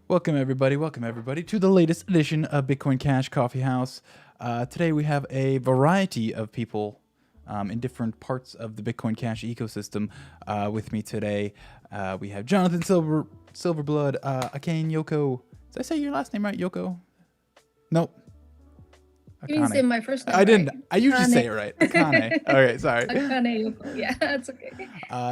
Welcome everybody to the latest edition of Bitcoin Cash Coffeehouse. Today we have a variety of people in different parts of the Bitcoin Cash ecosystem with me today. We have Jonathan Silverblood, Akane Yokoo. Did I say your last name right, Yokoo? Nope. You didn't say my first name. I didn't. Right? I usually say it right. Akane. Okay, sorry. Akane Yokoo. Yeah, that's okay.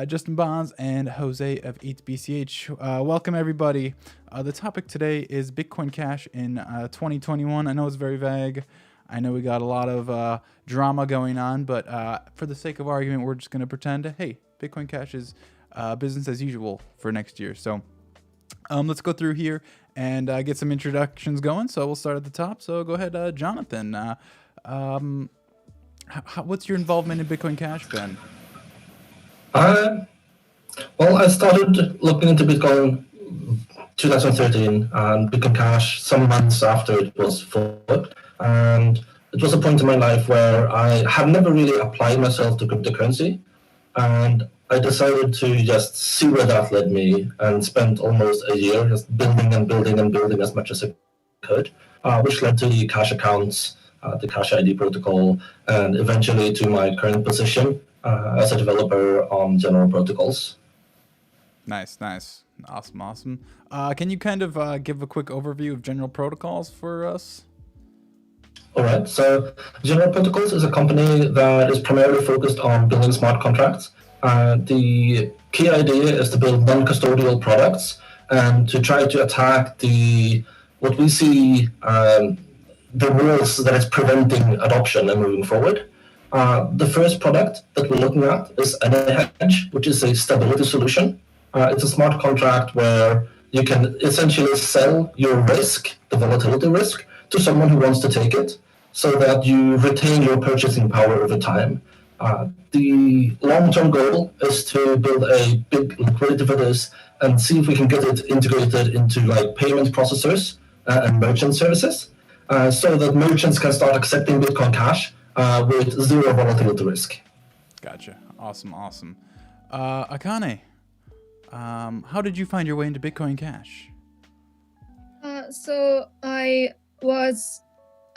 Justin Bonds and Jose of Eat BCH. Welcome everybody. The topic today is Bitcoin Cash in 2021. I know it's very vague. I know we got a lot of drama going on, but for the sake of argument, we're just going to pretend, hey, Bitcoin Cash is business as usual for next year. So let's go through here and get some introductions going. So we'll start at the top. So go ahead, Jonathan. What's your involvement in Bitcoin Cash been? Well, I started looking into Bitcoin 2013 and Bitcoin Cash some months after it was forked. And it was a point in my life where I had never really applied myself to cryptocurrency. And I decided to just see where that led me and spent almost a year just building and building and building as much as I could, which led to the Cash accounts, the Cash ID protocol, and eventually to my current position as a developer on general protocols. Nice. Awesome. Can you kind of give a quick overview of general protocols for us? All right. So General Protocols is a company that is primarily focused on building smart contracts. The key idea is to build non-custodial products and to try to attack what we see the rules that is preventing adoption and moving forward. The first product that we're looking at is an hedge, which is a stability solution. It's a smart contract where you can essentially sell your risk, the volatility risk, to someone who wants to take it, so that you retain your purchasing power over time. The long-term goal is to build a big liquidity for this and see if we can get it integrated into like payment processors and merchant services, so that merchants can start accepting Bitcoin Cash with zero volatility risk. Gotcha. Awesome. Akane, how did you find your way into Bitcoin Cash? So I was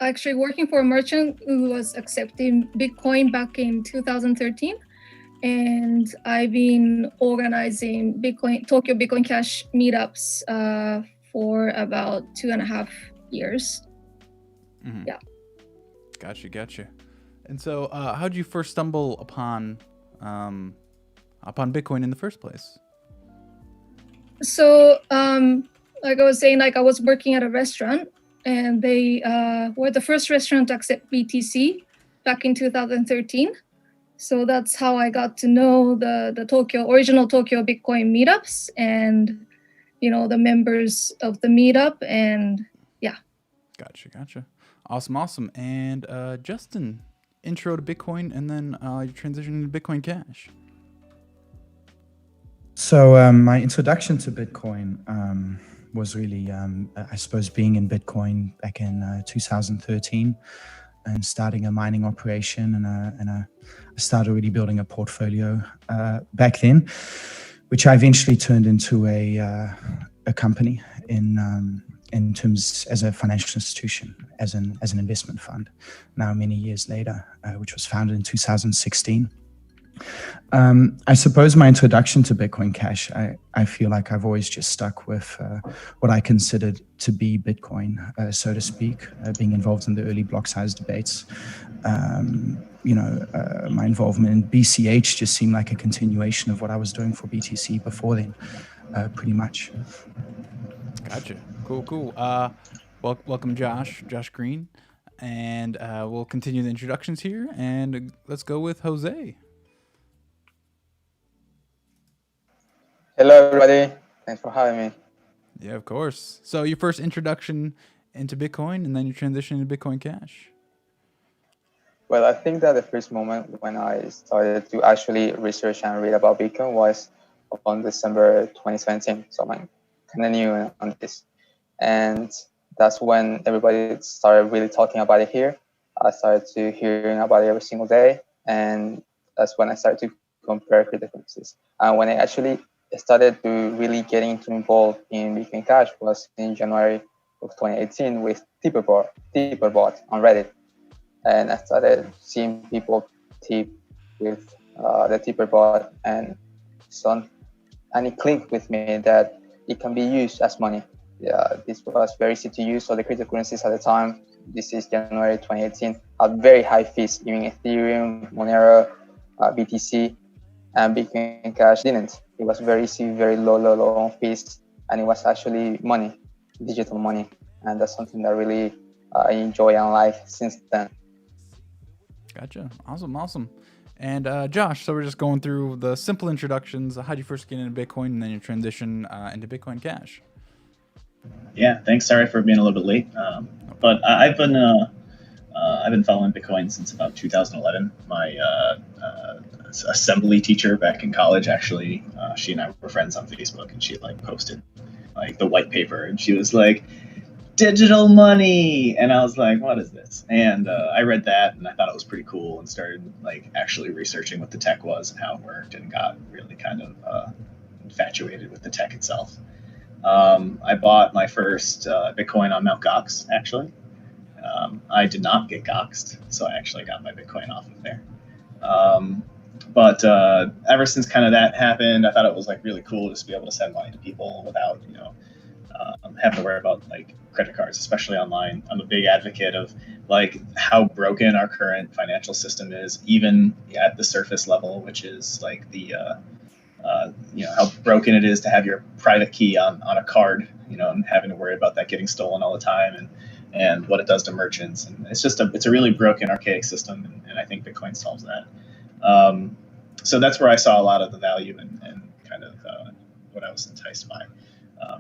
actually working for a merchant who was accepting Bitcoin back in 2013. And I've been organizing Tokyo Bitcoin Cash meetups for about 2.5 years. Mm-hmm. Yeah. Gotcha. And so how did you first stumble upon Bitcoin in the first place? So like I was saying, I was working at a restaurant, and they were the first restaurant to accept BTC back in 2013. So that's how I got to know the original Tokyo Bitcoin meetups and, the members of the meetup, and yeah. Gotcha. Awesome. And Justin, intro to Bitcoin and then your transition into Bitcoin Cash. So my introduction to Bitcoin was really, I suppose, being in Bitcoin back in 2013 and starting a mining operation. And I started really building a portfolio back then, which I eventually turned into a company in terms as a financial institution, as an investment fund, now many years later, which was founded in 2016. I suppose my introduction to Bitcoin Cash, I feel like I've always just stuck with what I considered to be Bitcoin, so to speak, being involved in the early block size debates. My involvement in BCH just seemed like a continuation of what I was doing for BTC before then, pretty much. Gotcha. Cool. Welcome, Josh Green. And we'll continue the introductions here. And let's go with Jose. Hello, everybody. Thanks for having me. Yeah, of course. So your first introduction into Bitcoin and then your transition into Bitcoin Cash? Well, I think that the first moment when I started to actually research and read about Bitcoin was on December 2017. So I'm kind of new on this. And that's when everybody started really talking about it here. I started to hearing about it every single day. And that's when I started to compare the differences. And when I actually started to really getting involved in Bitcoin Cash was in January of 2018 with Tipperbot on Reddit. And I started seeing people tip with the Tipperbot and so on. And it clicked with me that it can be used as money. Yeah, this was very easy to use. So the cryptocurrencies at the time, this is January 2018, had very high fees, even Ethereum, Monero, BTC, and Bitcoin Cash didn't. It was very easy, very low on fees, and it was actually money, digital money. And that's something that really I enjoy and like since then. Gotcha. Awesome. And Josh, so we're just going through the simple introductions. How'd you first get into Bitcoin and then your transition into Bitcoin Cash? Yeah, thanks. Sorry for being a little bit late. But I've been following Bitcoin since about 2011. My assembly teacher back in college, actually, she and I were friends on Facebook, and she posted the white paper, and she was like, digital money, and I was like, what is this? And I read that, and I thought it was pretty cool, and started actually researching what the tech was and how it worked, and got really kind of infatuated with the tech itself. I bought my first Bitcoin on Mt. Gox, actually. I did not get Goxed, so I actually got my Bitcoin off of there. But ever since kind of that happened, I thought it was really cool just to be able to send money to people without, having to worry about credit cards, especially online. I'm a big advocate of how broken our current financial system is, even at the surface level, which is how broken it is to have your private key on a card, and having to worry about that getting stolen all the time, and what it does to merchants. And it's a really broken, archaic system, and I think Bitcoin solves that. So that's where I saw a lot of the value and kind of what I was enticed by.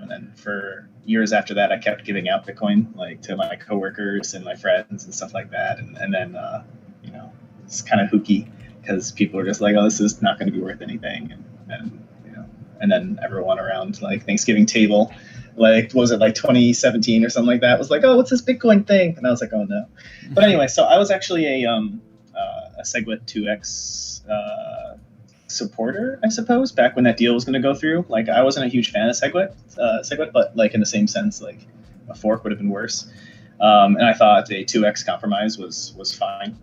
And then for years after that, I kept giving out Bitcoin to my coworkers and my friends and stuff like that. And then it's kind of hooky because people are just like, oh, this is not going to be worth anything. And then everyone around Thanksgiving table, was it 2017 or something like that, was like, oh, what's this Bitcoin thing? And I was like, oh no. But anyway, so I was actually a SegWit 2x supporter, I suppose, back when that deal was going to go through. I wasn't a huge fan of SegWit, but in the same sense, a fork would have been worse. And I thought a 2x compromise was fine.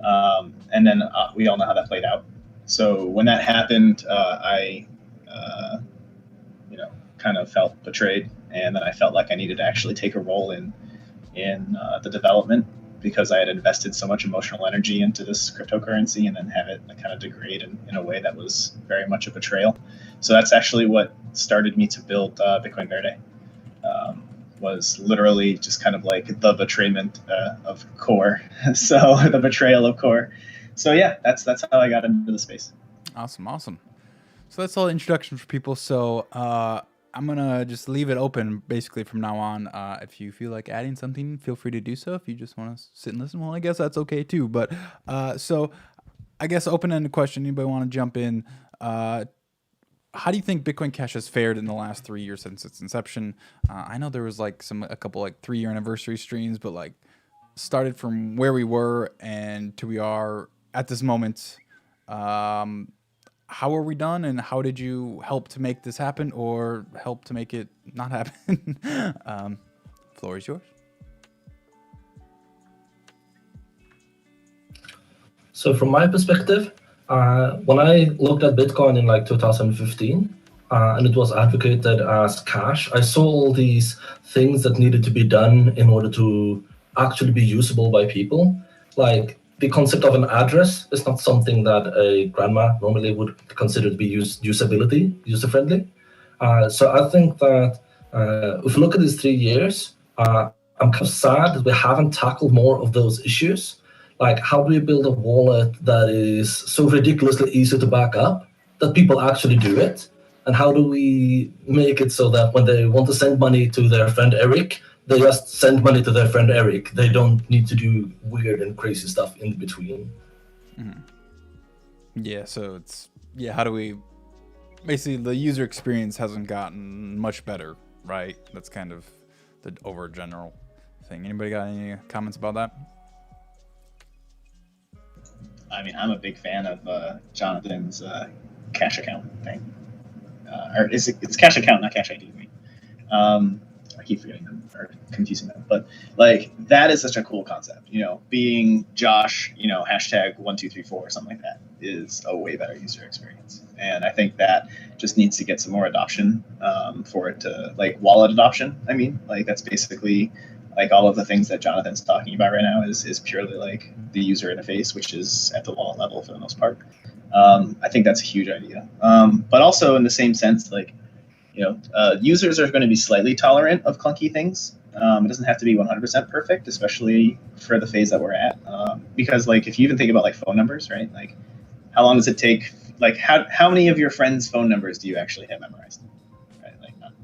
And then we all know how that played out. So when that happened, I kind of felt betrayed, and then I felt like I needed to actually take a role in the development, because I had invested so much emotional energy into this cryptocurrency, and then have it kind of degrade in a way that was very much a betrayal. So that's actually what started me to build Bitcoin Verde. Was literally just kind of the betrayment of Core. So the betrayal of Core. So yeah, that's how I got into the space. Awesome. So that's all the introduction for people. So I'm gonna just leave it open basically from now on. If you feel like adding something, feel free to do so. If you just want to sit and listen, well, I guess that's okay too. But so I guess open-ended question. Anybody want to jump in? How do you think Bitcoin Cash has fared in the last 3 years since its inception? I know there was a couple 3-year anniversary streams, but started from where we were and to we are at this moment. How are we done, and how did you help to make this happen, or help to make it not happen? Floor is yours. So from my perspective, when I looked at Bitcoin in 2015, and it was advocated as cash, I saw all these things that needed to be done in order to actually be usable by people. The concept of an address is not something that a grandma normally would consider to be user-friendly. So I think that if you look at these 3 years, I'm kind of sad that we haven't tackled more of those issues. How do we build a wallet that is so ridiculously easy to back up that people actually do it? And how do we make it so that when they want to send money to their friend Eric, they just send money to their friend Eric? They don't need to do weird and crazy stuff in between. Mm-hmm. Yeah, so how do we... Basically, the user experience hasn't gotten much better, right? That's kind of the overgeneral thing. Anybody got any comments about that? I mean, I'm a big fan of Jonathan's cash account thing. or it's Cash Account, not Cash ID. I keep forgetting them or confusing them, but like that is such a cool concept. Being Josh, #1234 or something like that is a way better user experience. And I think that just needs to get some more adoption for it to like wallet adoption. I mean, like that's basically like all of the things that Jonathan's talking about right now is purely like the user interface, which is at the wallet level for the most part. I think that's a huge idea. But also in the same sense, like, users are going to be slightly tolerant of clunky things. It doesn't have to be 100% perfect, especially for the phase that we're at. Because like, if you even think about like phone numbers, right? Like how long does it take? Like how many of your friends' phone numbers do you actually have memorized? Right? Like none.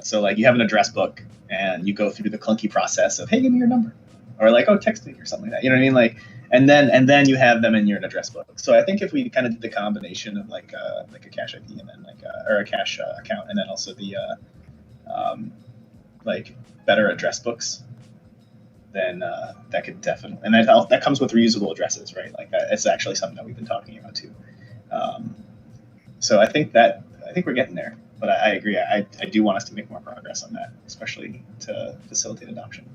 So like you have an address book and you go through the clunky process of, hey, give me your number, or like, oh, text me or something like that. You know what I mean? Like, and then you have them in your address book. So I think if we kind of did the combination of like a Cash ID and then or a Cash account, and then also the like better address books, then that could definitely, and that comes with reusable addresses, right? Like it's actually something that we've been talking about too. So I think we're getting there, but I agree. I do want us to make more progress on that, especially to facilitate adoption.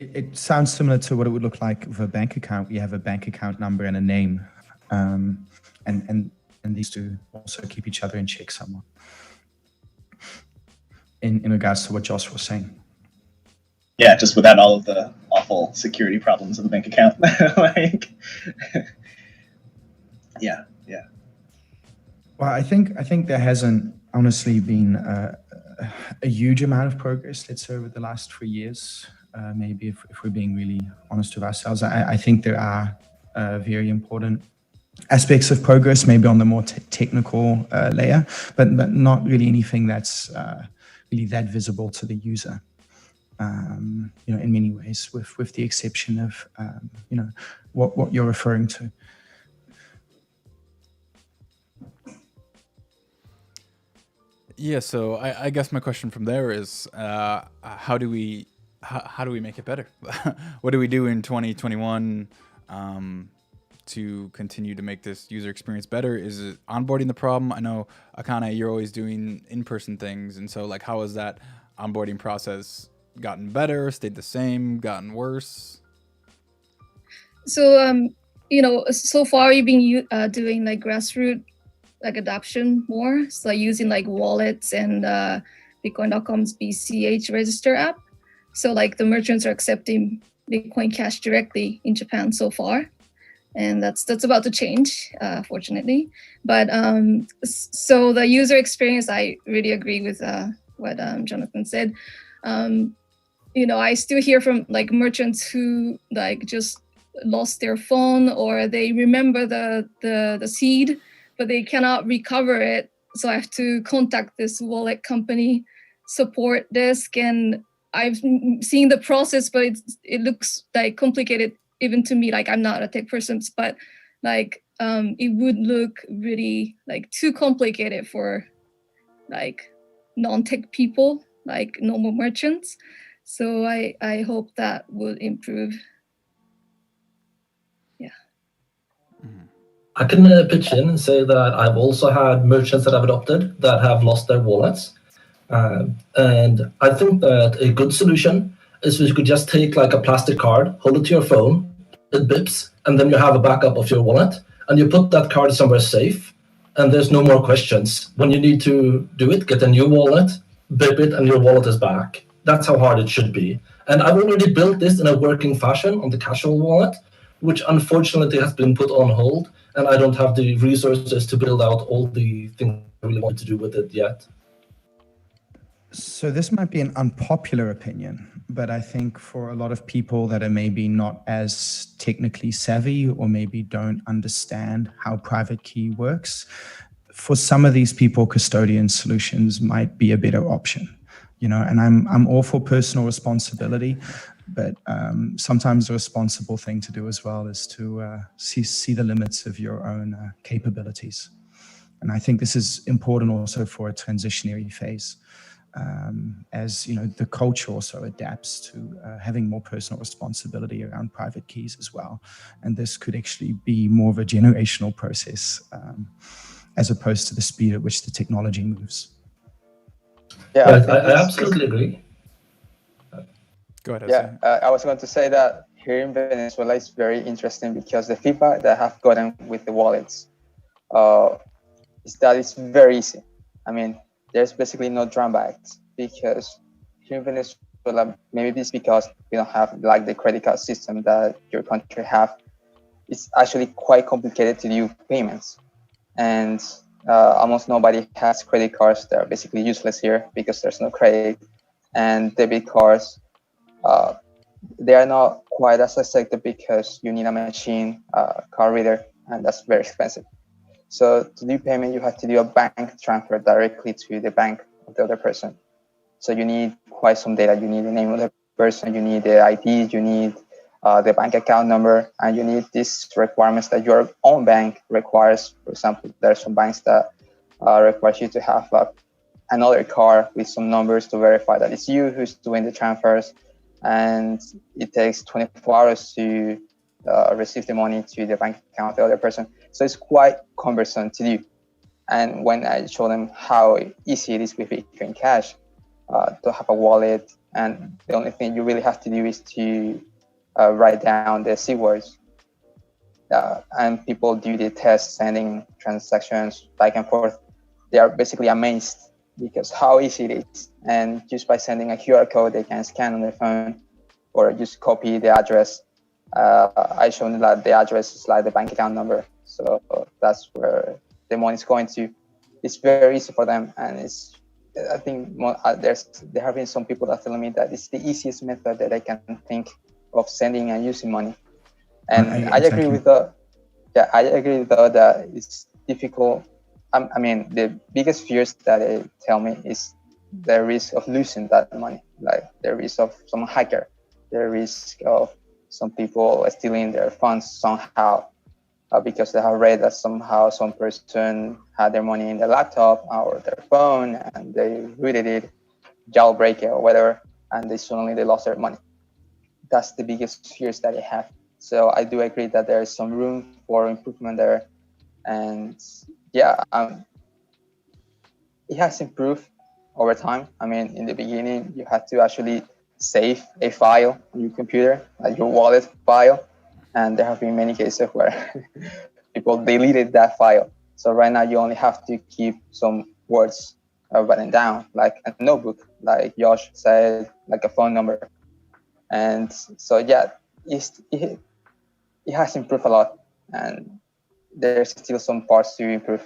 It sounds similar to what it would look like with a bank account. You have a bank account number and a name, and these two also keep each other in check somewhat. In regards to what Josh was saying. Yeah, just without all of the awful security problems of the bank account. Like, yeah. Well, I think there hasn't honestly been a huge amount of progress, let's say, over the last 3 years. Maybe if we're being really honest with ourselves, I think there are very important aspects of progress, maybe on the more technical layer, but not really anything that's really that visible to the user. In many ways, with the exception of what you're referring to. Yeah, so I guess my question from there is, how do we make it better? What do we do in 2021 to continue to make this user experience better? Is it onboarding the problem? I know, Akane, you're always doing in-person things, and so like, how has that onboarding process gotten better, stayed the same, gotten worse? So so far you've been doing like grassroots like adoption more, so using like wallets and Bitcoin.com's BCH register app. So like the merchants are accepting Bitcoin Cash directly in Japan so far, and that's about to change, fortunately. But so the user experience, I really agree with what Jonathan said. I still hear from like merchants who like just lost their phone, or they remember the seed, but they cannot recover it. So I have to contact this wallet company support desk, and I've seen the process, but it looks like complicated even to me. Like I'm not a tech person, but like it would look really like too complicated for like non-tech people, like normal merchants. So I hope that will improve. Yeah. I can pitch in and say that I've also had merchants that I've adopted that have lost their wallets. And I think that a good solution is if you could just take like a plastic card, hold it to your phone, it bips, and then you have a backup of your wallet, and you put that card somewhere safe, and there's no more questions. When you need to do it, get a new wallet, bip it, and your wallet is back. That's how hard it should be. And I've already built this in a working fashion on the casual wallet, which unfortunately has been put on hold, and I don't have the resources to build out all the things I really wanted to do with it yet. So this might be an unpopular opinion, but I think for a lot of people that are maybe not as technically savvy or maybe don't understand how private key works, for some of these people, custodian solutions might be a better option. And I'm all for personal responsibility, but sometimes the responsible thing to do as well is to see the limits of your own capabilities. And I think this is important also for a transitionary phase. As the culture also adapts to having more personal responsibility around private keys as well, and this could actually be more of a generational process as opposed to the speed at which the technology moves. Yeah, Right, I absolutely agree. Go ahead. Yeah, I was going to say that here in Venezuela it's very interesting because the feedback that I have gotten with the wallets is that it's very easy. I mean, there's basically no drawbacks because here in Venezuela, maybe it's because we don't have like the credit card system that your country have. It's actually quite complicated to do payments, and almost nobody has credit cards. They're basically useless here because there's no credit, and debit cards. They are not quite as effective because you need a machine, card reader, and that's very expensive. So to do payment, you have to do a bank transfer directly to the bank of the other person. So you need quite some data. You need the name of the person, you need the ID, you need the bank account number, and you need these requirements that your own bank requires. For example, there are some banks that require you to have another card with some numbers to verify that it's you who's doing the transfers. And it takes 24 hours to receive the money to the bank account of the other person. So it's quite cumbersome to do. And when I show them how easy it is with Bitcoin Cash to have a wallet, and the only thing you really have to do is to write down the C words. And people do the test, sending transactions back and forth. They are basically amazed because how easy it is. And just by sending a QR code, they can scan on their phone or just copy the address. I showed them that the address is like the bank account number. So that's where the money is going to. It's very easy for them. And it's, I think there have been some people that telling me that it's the easiest method that I can think of sending and using money. And I agree with I agree though that it's difficult. I mean, the biggest fears that they tell me is the risk of losing that money, like the risk of some hacker, the risk of some people stealing their funds somehow, because they have read that somehow some person had their money in their laptop or their phone and they rooted it, jailbreak it or whatever, and they lost their money. That's the biggest fears that I have. So I do agree that there is some room for improvement there. And yeah, it has improved over time. I mean, in the beginning, you had to actually save a file on your computer, like your wallet file. And there have been many cases where people deleted that file. So right now you only have to keep some words written down, like a notebook, like Josh said, like a phone number. And so, yeah, it has improved a lot. And there's still some parts to improve.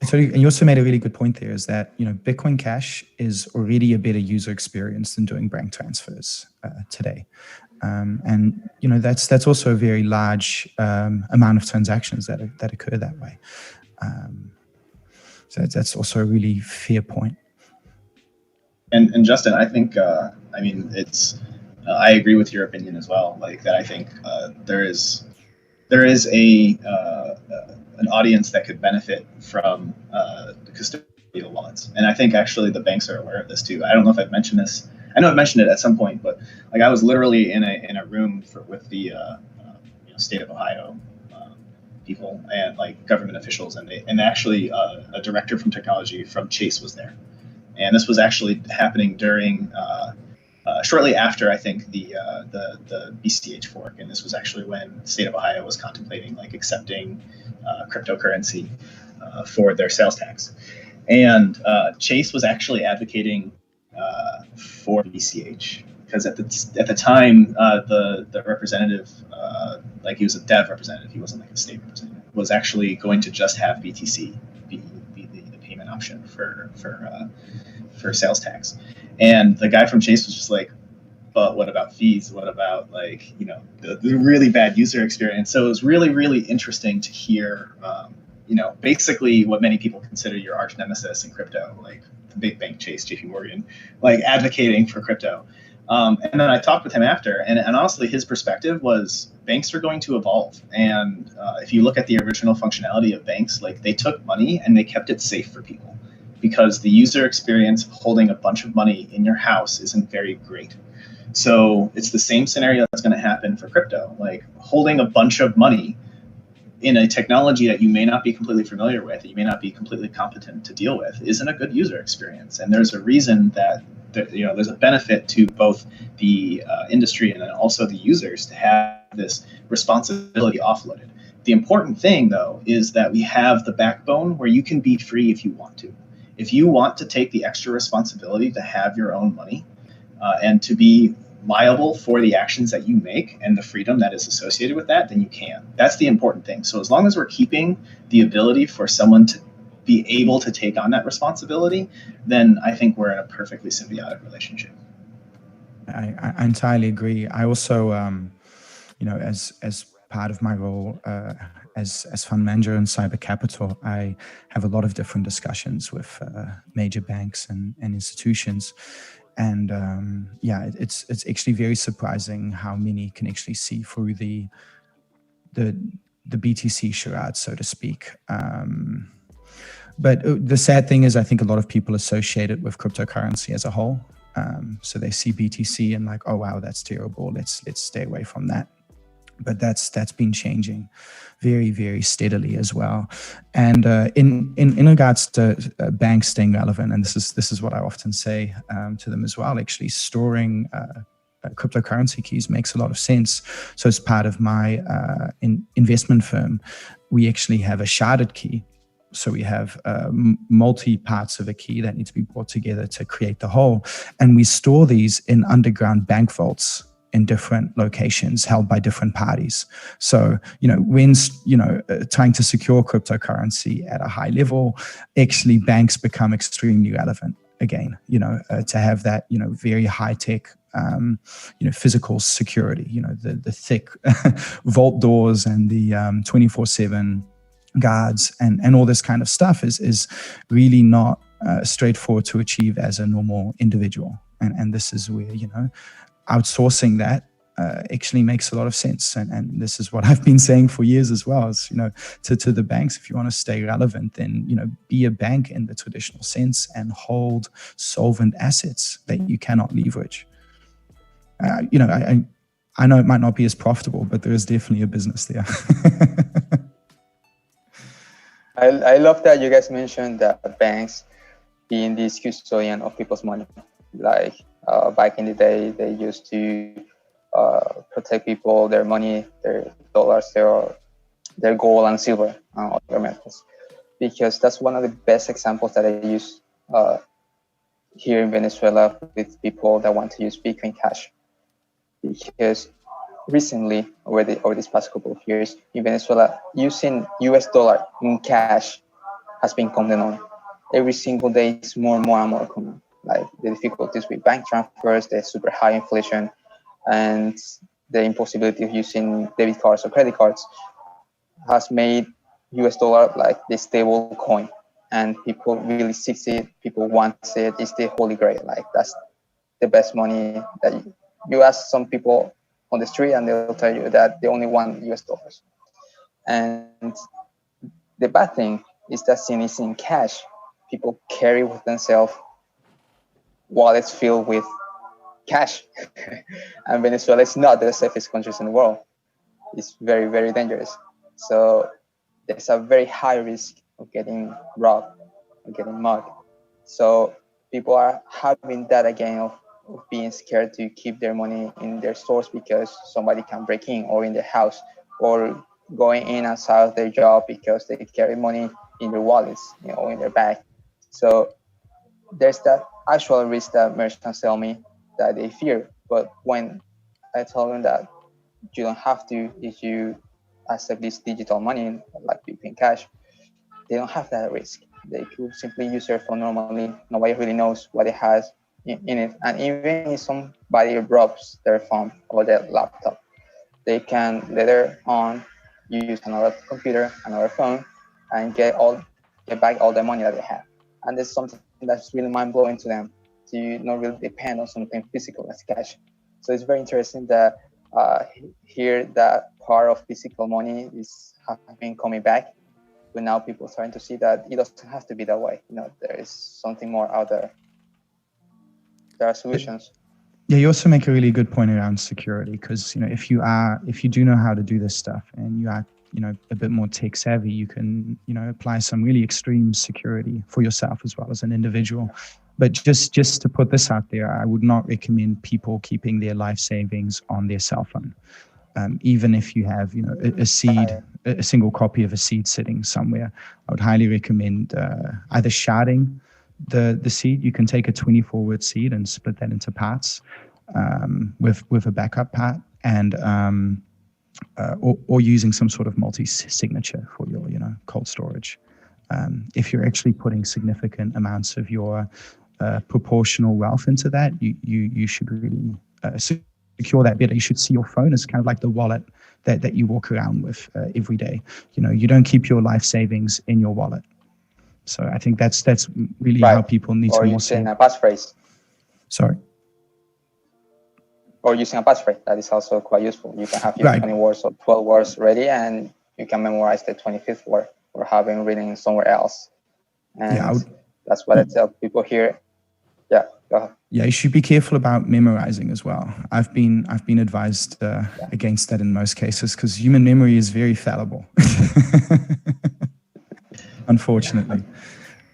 So you also made a really good point there, is that, you know, Bitcoin Cash is already a better user experience than doing bank transfers today. And, you know, that's also a very large amount of transactions that occur that way. So that's also a really fair point. And Justin, I think, I mean, it's, I agree with your opinion as well. Like that, I think there is an audience that could benefit from the custodial wallets, and I think actually the banks are aware of this too. I don't know if I've mentioned this. I know I've mentioned it at some point, but like I was literally in a room with the state of Ohio people and like government officials, and actually a director from technology from Chase was there, and this was actually happening during. Shortly after, I think, the BCH fork, and this was actually when the state of Ohio was contemplating like accepting cryptocurrency for their sales tax, and Chase was actually advocating for BCH because at the time the representative, like he was a dev representative, he wasn't like a state representative, was actually going to just have BTC be the payment option for sales tax. And the guy from Chase was just like, but what about fees? What about like, you know, the really bad user experience? So it was really, really interesting to hear, you know, basically what many people consider your arch nemesis in crypto, like the big bank Chase, JP Morgan, like advocating for crypto. And then I talked with him after, and honestly, his perspective was banks are going to evolve. And if you look at the original functionality of banks, like they took money and they kept it safe for people, because the user experience of holding a bunch of money in your house isn't very great. So it's the same scenario that's going to happen for crypto. Like holding a bunch of money in a technology that you may not be completely familiar with, that you may not be completely competent to deal with, isn't a good user experience. And there's a reason that there's a benefit to both the industry and then also the users to have this responsibility offloaded. The important thing, though, is that we have the backbone where you can be free if you want to. If you want to take the extra responsibility to have your own money and to be liable for the actions that you make and the freedom that is associated with that, then you can. That's the important thing. So as long as we're keeping the ability for someone to be able to take on that responsibility, then I think we're in a perfectly symbiotic relationship. I entirely agree. I also, as part of my role as fund manager in Cyber Capital, I have a lot of different discussions with major banks and institutions. And it's actually very surprising how many can actually see through the BTC charade, so to speak. But the sad thing is, I think a lot of people associate it with cryptocurrency as a whole. So they see BTC and like, oh wow, that's terrible. Let's stay away from that. But that's been changing very, very steadily as well. And in regards to banks staying relevant, and this is what I often say to them as well, actually storing cryptocurrency keys makes a lot of sense. So as part of my investment firm, we actually have a sharded key. So we have multi parts of a key that need to be brought together to create the whole. And we store these in underground bank vaults in different locations held by different parties. So, when, trying to secure cryptocurrency at a high level, actually banks become extremely relevant again, to have that, very high tech, physical security, the thick vault doors and the 24/7 guards and all this kind of stuff is really not straightforward to achieve as a normal individual. And this is where, outsourcing that actually makes a lot of sense. And this is what I've been saying for years as well, is, to the banks, if you want to stay relevant, then, be a bank in the traditional sense and hold solvent assets that you cannot leverage. I know it might not be as profitable, but there is definitely a business there. I love that you guys mentioned that banks being this custodian of people's money. Like back in the day, they used to protect people, their money, their dollars, their gold and silver and other metals. Because that's one of the best examples that I use here in Venezuela with people that want to use Bitcoin Cash. Because recently, over this past couple of years, in Venezuela, using US dollar in cash has been common on. Every single day, it's more and more common. Like the difficulties with bank transfers, the super high inflation, and the impossibility of using debit cards or credit cards has made US dollar like the stable coin. And people really seek it, people want it, it's the holy grail. Like that's the best money that you ask some people on the street and they'll tell you that they only want US dollars. And the bad thing is that since it's in cash, people carry with themselves wallets filled with cash. And Venezuela is not the safest countries in the world. It's very, very dangerous. So there's a very high risk of getting robbed or getting mugged. So people are having that again of being scared to keep their money in their stores because somebody can break in, or in their house, or going in and out of their job because they carry money in their wallets, in their bag. So there's that actual risk that merchants tell me that they fear. But when I tell them that you don't have to, if you accept this digital money like Bitcoin Cash, they don't have that risk. They could simply use their phone normally. Nobody really knows what it has in it. And even if somebody robs their phone or their laptop, they can later on use another computer, another phone, and get back all the money that they have. And there's something that's really mind-blowing to them, to not really depend on something physical as cash. So it's very interesting that here that part of physical money has been coming back, but now people are starting to see that it doesn't have to be that way. There is something more out there. There are solutions. Yeah, you also make a really good point around security, because if you do know how to do this stuff and you are a bit more tech savvy, you can, apply some really extreme security for yourself as well as an individual. But just to put this out there, I would not recommend people keeping their life savings on their cell phone. Even if you have, a seed, a single copy of a seed sitting somewhere, I would highly recommend either sharding the seed. You can take a 24-word seed and split that into parts with a backup part, and or using some sort of multi-signature for your, cold storage. If you're actually putting significant amounts of your proportional wealth into that, you should really secure that better. You should see your phone as kind of like the wallet that you walk around with every day. You don't keep your life savings in your wallet. So I think that's really how people need to. Or using a passphrase. Sorry. Or using a passphrase. That is also quite useful. You can have your 20 words or 12 words ready, and you can memorize the 25th word or having written somewhere else. And that's what I tell people here. Yeah, go ahead. Yeah, you should be careful about memorizing as well. I've been advised against that in most cases, because human memory is very fallible. Unfortunately.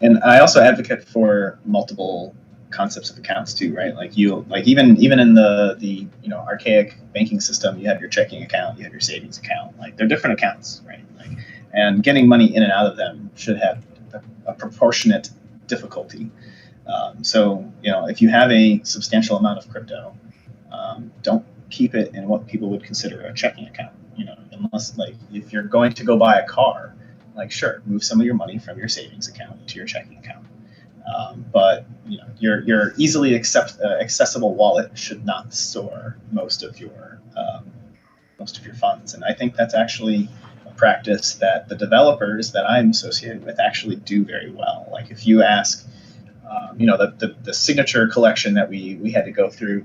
And I also advocate for multiple concepts of accounts too, right? Like even in the archaic banking system, you have your checking account, you have your savings account. Like they're different accounts, right? And getting money in and out of them should have a proportionate difficulty. So if you have a substantial amount of crypto, don't keep it in what people would consider a checking account. Unless if you're going to go buy a car, sure, move some of your money from your savings account to your checking account. But your easily accessible wallet should not store most of your funds, and I think that's actually a practice that the developers that I'm associated with actually do very well. Like if you ask, the signature collection that we had to go through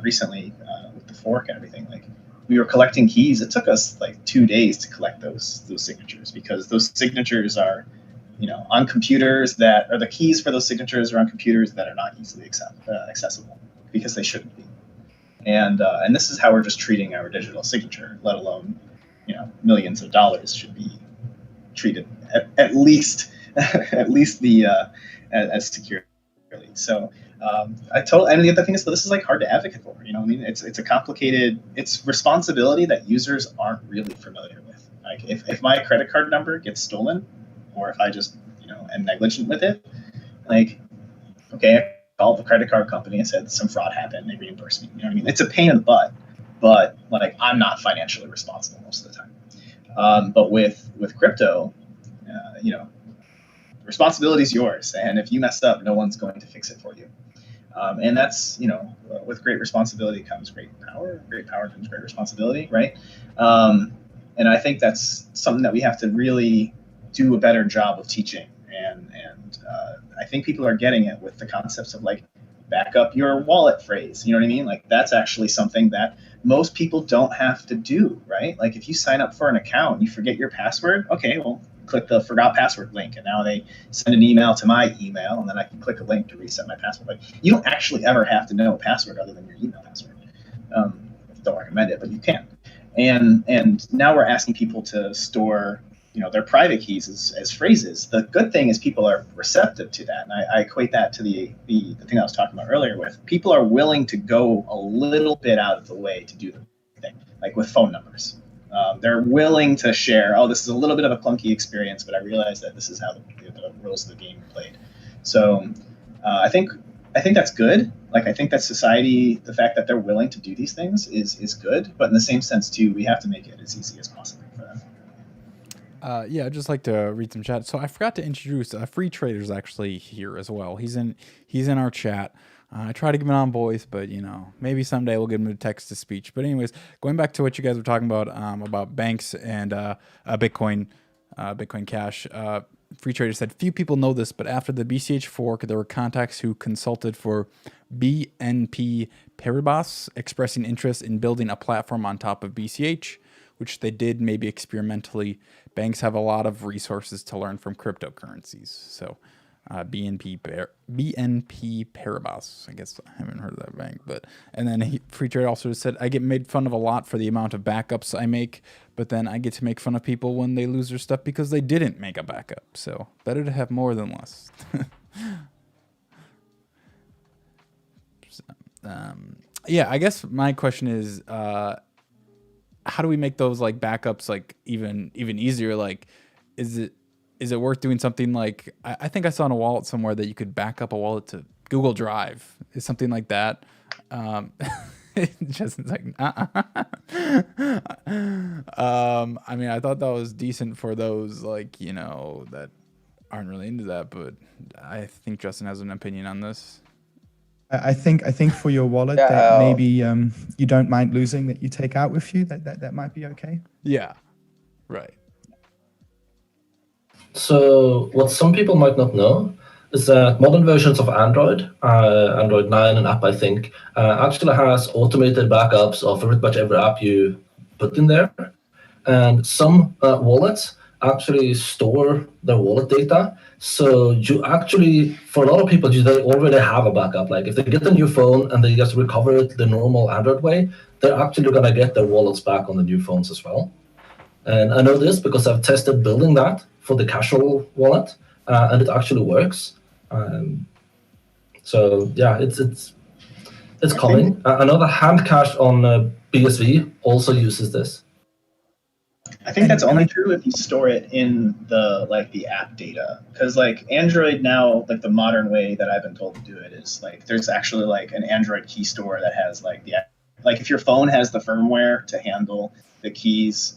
recently with the fork and everything, we were collecting keys. It took us 2 days to collect those signatures, because those signatures are, on computers that, or the keys for those signatures are on computers that are not easily accessible, because they shouldn't be. And this is how we're just treating our digital signature, let alone, millions of dollars should be treated at least as securely. So and the other thing is that this is hard to advocate for. It's a complicated, it's responsibility that users aren't really familiar with. If my credit card number gets stolen, or if I just am negligent with it, okay, I called the credit card company and said some fraud happened, they reimbursed me. It's a pain in the butt, but I'm not financially responsible most of the time. But with crypto, responsibility is yours, and if you mess up, no one's going to fix it for you. And that's, with great responsibility comes great power. Great power comes great responsibility, right? And I think that's something that we have to really do a better job of teaching. And I think people are getting it with the concepts of back up your wallet phrase. You know what I mean? That's actually something that most people don't have to do, right? If you sign up for an account and you forget your password, okay, well, click the forgot password link, and now they send an email to my email, and then I can click a link to reset my password. You don't actually ever have to know a password other than your email password. Don't recommend it, but you can. And now we're asking people to store their private keys as phrases. The good thing is people are receptive to that, and I equate that to the thing I was talking about earlier with people are willing to go a little bit out of the way to do the thing, with phone numbers. They're willing to share, this is a little bit of a clunky experience, but I realize that this is how the rules of the game are played. So I think that's good. I think that society, the fact that they're willing to do these things is good, but in the same sense too, we have to make it as easy as possible for them. Yeah, I'd just like to read some chat. So I forgot to introduce freetrader's actually here as well. He's in our chat. I try to give him on voice, but maybe someday we'll give him a text to speech. But anyways, going back to what you guys were talking about banks and Bitcoin Cash. Freetrader said, few people know this, but after the BCH fork, there were contacts who consulted for BNP Paribas, expressing interest in building a platform on top of BCH, which they did maybe experimentally. Banks have a lot of resources to learn from cryptocurrencies. So BNP Paribas. I guess I haven't heard of that bank, but and then Free Trade also said, I get made fun of a lot for the amount of backups I make, but then I get to make fun of people when they lose their stuff because they didn't make a backup. So better to have more than less. Yeah, I guess my question is, how do we make those like backups like even easier? Like, is it worth doing something like, I think I saw in a wallet somewhere that you could back up a wallet to Google Drive. Is something like that? Justin's like, I mean, I thought that was decent for those like, you know, that aren't really into that, but I think Justin has an opinion on this. I think for your wallet that maybe you don't mind losing, that you take out with you, that might be okay. Yeah, right. So what some people might not know is that modern versions of Android, Android 9 and app, I think, actually has automated backups of pretty much every app you put in there. And some wallets actually store their wallet data. So you actually, for a lot of people, they already have a backup. Like if they get a new phone and they just recover it the normal Android way, they're actually going to get their wallets back on the new phones as well. And I know this because I've tested building that for the casual wallet, and it actually works. So yeah, it's coming. I know that Handcash on BSV also uses this. I think that's only true if you store it in the app data, because like Android now, like the modern way that I've been told to do it is like there's actually like an Android key store that has like if your phone has the firmware to handle the keys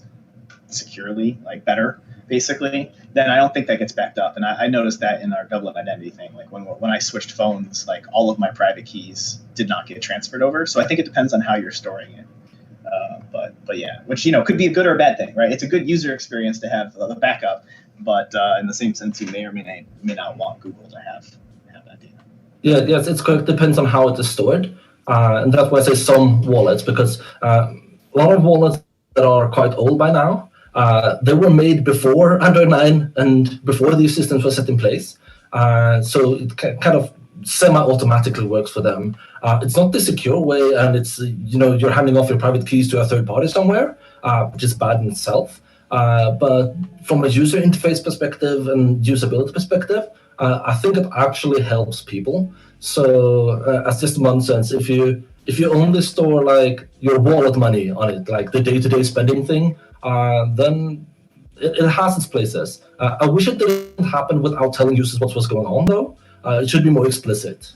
securely, like better basically, then I don't think that gets backed up. And I noticed that in our double identity thing, like when I switched phones, like all of my private keys did not get transferred over. So I think it depends on how you're storing it. But yeah, which, you know, could be a good or a bad thing, right? It's a good user experience to have the backup, but in the same sense, you may or may not want Google to have that data. Yeah, yes, it's correct. Depends on how it is stored, and that's why I say some wallets, because a lot of wallets that are quite old by now, they were made before Android 9 and before these systems were set in place. So it kind of semi-automatically works for them. It's not the secure way, and it's, you know, you're handing off your private keys to a third party somewhere, which is bad in itself. But from a user interface perspective and usability perspective, I think it actually helps people. So as just one sense, if you only store like your wallet money on it, like the day-to-day spending thing, then it has its places. I wish it didn't happen without telling users what was going on, though. It should be more explicit.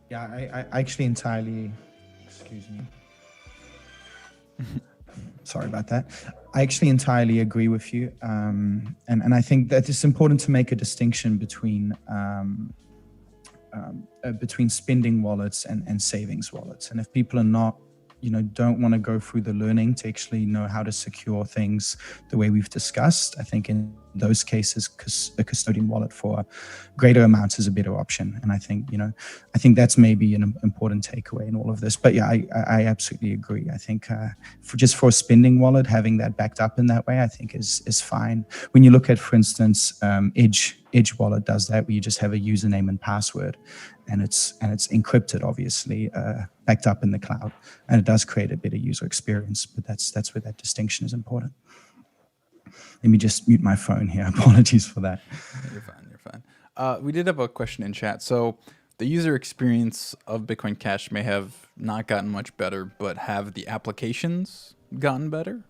Yeah, I actually entirely, excuse me. Sorry about that. I actually entirely agree with you. And I think that it's important to make a distinction between spending wallets and savings wallets. And if people are not, you know, don't want to go through the learning to actually know how to secure things the way we've discussed, I think in those cases, a custodian wallet for greater amounts is a better option. And I think, you know, that's maybe an important takeaway in all of this. But yeah, I absolutely agree. I think for a spending wallet, having that backed up in that way, I think is fine. When you look at, for instance, Edge Wallet does that, where you just have a username and password, and it's encrypted, obviously, backed up in the cloud, and it does create a better user experience. But that's where that distinction is important. Let me just mute my phone here. Apologies for that. You're fine. We did have a question in chat. So the user experience of Bitcoin Cash may have not gotten much better, but have the applications gotten better?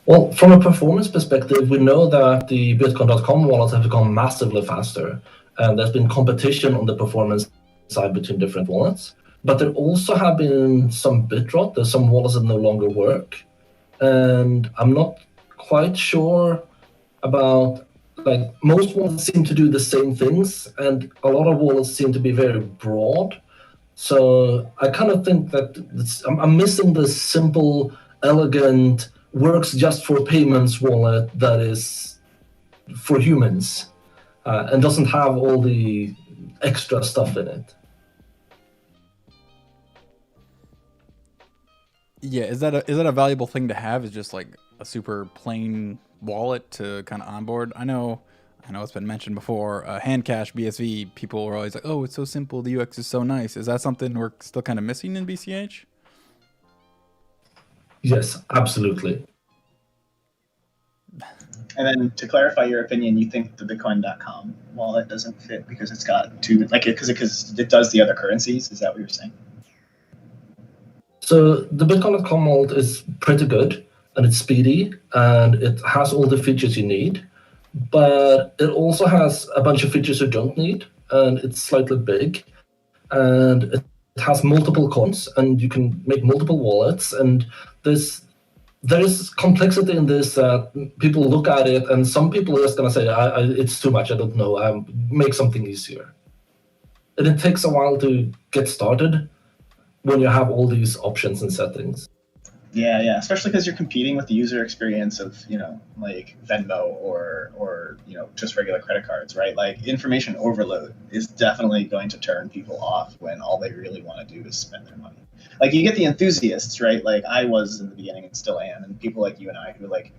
Well, from a performance perspective, we know that the Bitcoin.com wallets have gone massively faster, and there's been competition on the performance side between different wallets. But there also have been some bit rot. There's some wallets that no longer work, and I'm not quite sure about, like, most wallets seem to do the same things, and a lot of wallets seem to be very broad. So I kind of think that I'm missing the simple, elegant, works just for payments wallet that is for humans, and doesn't have all the extra stuff in it. Yeah, is that a valuable thing to have? Is just like a super plain wallet to kind of onboard? I know it's been mentioned before. Hand Cash BSV, people were always like, "Oh, it's so simple. The UX is so nice." Is that something we're still kind of missing in BCH? Yes, absolutely. And then to clarify your opinion, you think the Bitcoin.com wallet doesn't fit because it's got too because it does the other currencies. Is that what you're saying? So the Bitcoin.com wallet is pretty good, and it's speedy, and it has all the features you need, but it also has a bunch of features you don't need, and it's slightly big, and it has multiple coins, and you can make multiple wallets, and there is complexity in this. People look at it, and some people are just going to say, it's too much, I don't know, make something easier. And it takes a while to get started when you have all these options and settings. Yeah, especially because you're competing with the user experience of, like Venmo or just regular credit cards, right? Like information overload is definitely going to turn people off when all they really want to do is spend their money. Like you get the enthusiasts, right? Like I was in the beginning and still am, and people like you and I who like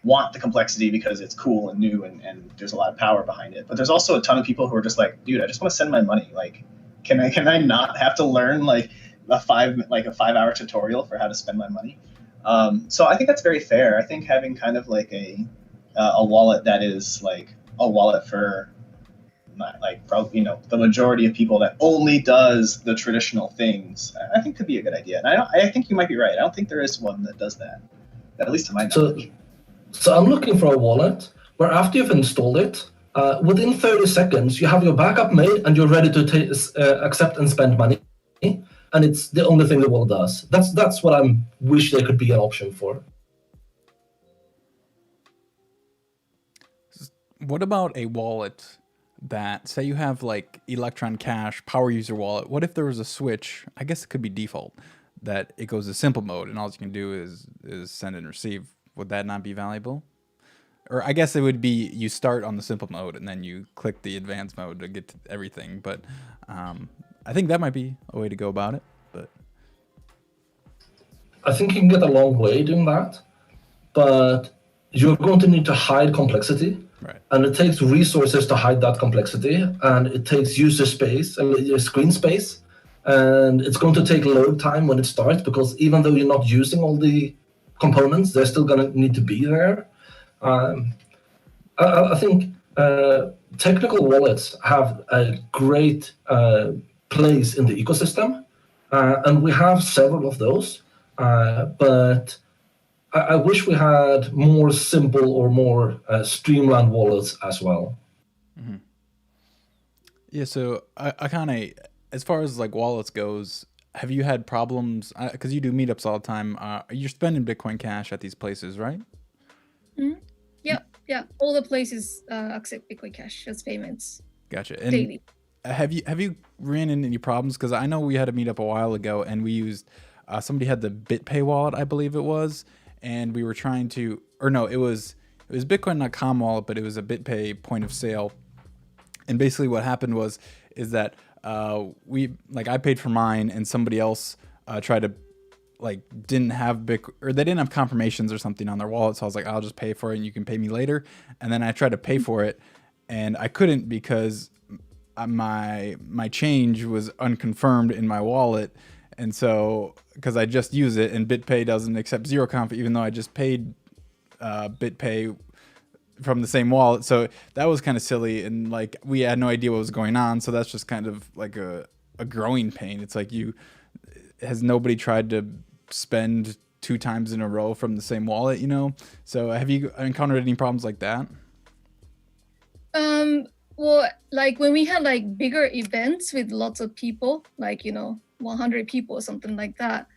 want the complexity because it's cool and new and there's a lot of power behind it. But there's also a ton of people who are just like, dude, I just want to send my money. Like, can I not have to learn like a 5-hour tutorial for how to spend my money? So I think that's very fair. I think having kind of like a wallet that is like a wallet for not like probably the majority of people that only does the traditional things, I think could be a good idea. And I think you might be right. I don't think there is one that does that, at least to my knowledge. So I'm looking for a wallet where after you've installed it, within 30 seconds you have your backup made and you're ready to accept and spend money. And it's the only thing the wallet does. That's what I wish there could be an option for. What about a wallet that, say you have like Electron Cash, power user wallet? What if there was a switch? I guess it could be default that it goes to simple mode and all you can do is send and receive. Would that not be valuable? Or I guess it would be you start on the simple mode and then you click the advanced mode to get to everything. But I think that might be a way to go about it. But I think you can get a long way doing that, but you're going to need to hide complexity. right. And it takes resources to hide that complexity, and it takes user space, screen space, and it's going to take load time when it starts, because even though you're not using all the components, they're still going to need to be there. I think technical wallets have a great place in the ecosystem, and we have several of those, but I wish we had more simple or more streamlined wallets as well. Mm-hmm. Yeah, so Akane, as far as like wallets goes, have you had problems? Because you do meetups all the time. You're spending Bitcoin Cash at these places, right? Mm-hmm. Yeah. All the places accept Bitcoin Cash as payments. Gotcha. And daily. Have you ran into any problems? Because I know we had a meetup a while ago, and we used somebody had the BitPay wallet, I believe it was, and we were trying to, or no, it was Bitcoin.com wallet, but it was a BitPay point of sale. And basically, what happened is that I paid for mine, and somebody else tried to didn't have or they didn't have confirmations or something on their wallet. So I was like, I'll just pay for it and you can pay me later. And then I tried to pay for it and I couldn't because my change was unconfirmed in my wallet. And so, because I just use it and BitPay doesn't accept zero conf, even though I just paid BitPay from the same wallet. So that was kind of silly. And we had no idea what was going on. So that's just kind of like a growing pain. It's like has nobody tried to spend 2 times in a row from the same wallet, So have you encountered any problems like that? Well, when we had bigger events with lots of people, 100 people or something like that,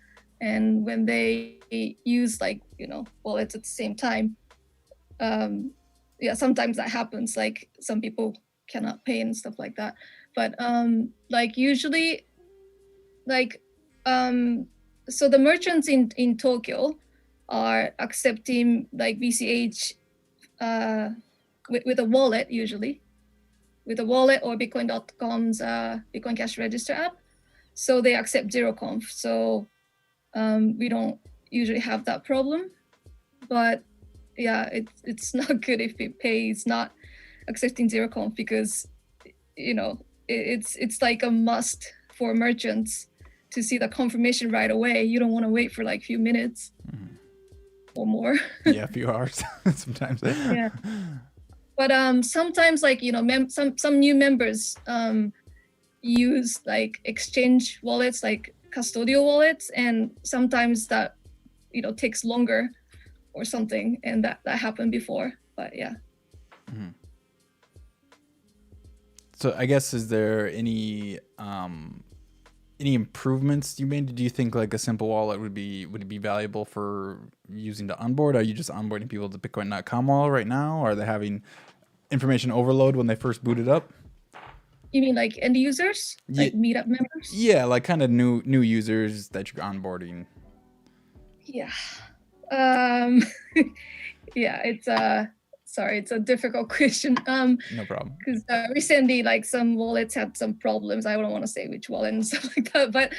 and when they use wallets at the same time, sometimes that happens, some people cannot pay and stuff like that. But usually so the merchants in Tokyo are accepting BCH with a wallet, usually with a wallet or Bitcoin.com's Bitcoin Cash register app. So they accept zero conf. So we don't usually have that problem. But yeah, it's not good if BitPay is not accepting zero conf, because it's like a must for merchants to see the confirmation right away. You don't want to wait for like a few minutes or more. Yeah, a few hours sometimes. Yeah. But sometimes, like, some new members use like exchange wallets, like custodial wallets, and sometimes that takes longer or something, and that happened before. But yeah. So I guess, is there any improvements you made? Do you think like a simple wallet would be valuable for using to onboard? Are you just onboarding people to Bitcoin.com wallet right now? Are they having information overload when they first boot it up? You mean like end users, like meetup members? Yeah, like kind of new users that you're onboarding. Yeah. Yeah, it's a difficult question. No problem. Because recently, like, some wallets had some problems. I don't want to say which wallet and stuff like that, but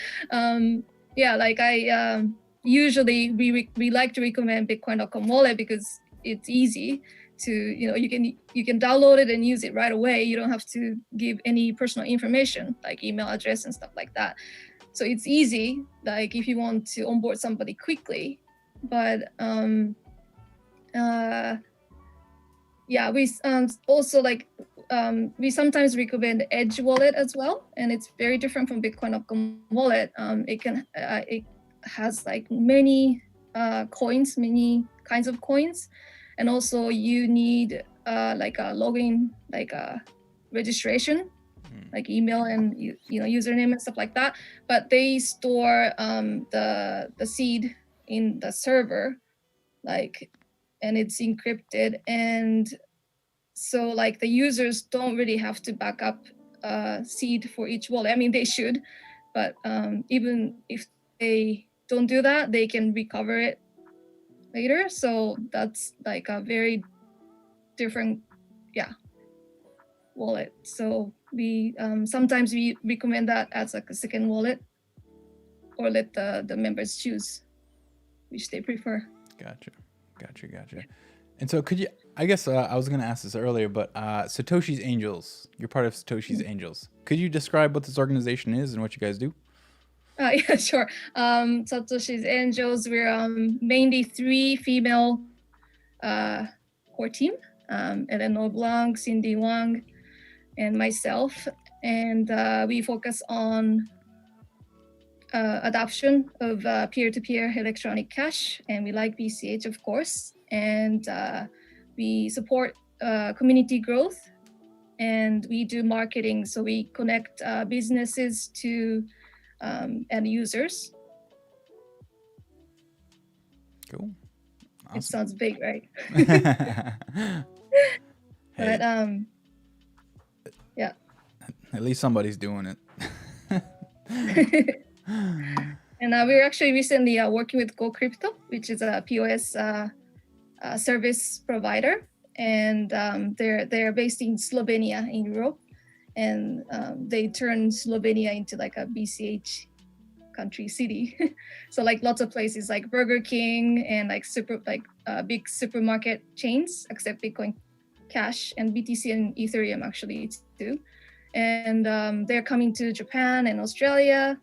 yeah, like I usually we like to recommend Bitcoin.com wallet because it's easy to you can download it and use it right away. You don't have to give any personal information like email address and stuff like that. So it's easy, like if you want to onboard somebody quickly. But yeah, we also like we sometimes recommend Edge wallet as well, and it's very different from Bitcoin.com wallet. It has like many coins, many kinds of coins, and also you need like a login, like a registration, like email and username and stuff like that. But they store the seed in the server, like, and it's encrypted, and so like the users don't really have to back up seed for each wallet. I mean, they should, but even if they don't do that, they can recover it later. So that's like a very different wallet. So we sometimes we recommend that as like a second wallet, or let the members choose which they prefer. Gotcha. And so could you, I guess I was going to ask this earlier, but Satoshi's Angels, you're part of Satoshi's Angels. Could you describe what this organization is and what you guys do? Yeah, sure. Satoshi's Angels, we're mainly 3 female core team, Eleanor Blanc, Cindy Wang, and myself. And we focus on adoption of peer-to-peer electronic cash, and we like BCH, of course, and we support community growth, and we do marketing, so we connect businesses to end users. Cool. Awesome. It sounds big, right? Hey, But yeah. at least somebody's doing it. And we're actually recently working with Go Crypto, which is a POS service provider, and they're based in Slovenia in Europe, and they turned Slovenia into like a BCH country city. So like lots of places like Burger King and like big supermarket chains accept Bitcoin Cash and BTC and Ethereum actually too. And they're coming to Japan and Australia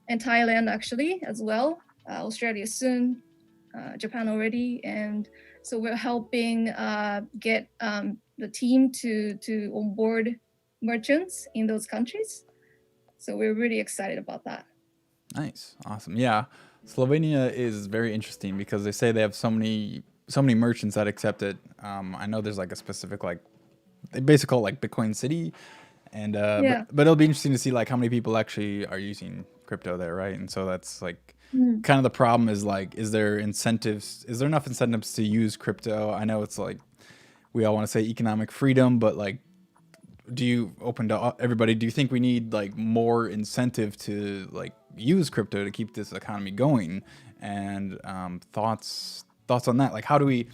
and Thailand actually as well. Australia soon, Japan already. And so we're helping get the team to onboard merchants in those countries. So we're really excited about that. Nice. Awesome. Yeah. Slovenia is very interesting because they say they have so many merchants that accept it. I know there's like a specific, like, they basically call it like Bitcoin City. And but it'll be interesting to see like how many people actually are using crypto there, right? And so that's like kind of the problem is like, is there enough incentives to use crypto? I know it's like we all want to say economic freedom, but like, do you open to everybody? Do you think we need like more incentive to like use crypto to keep this economy going? And thoughts on that? Like, how do we?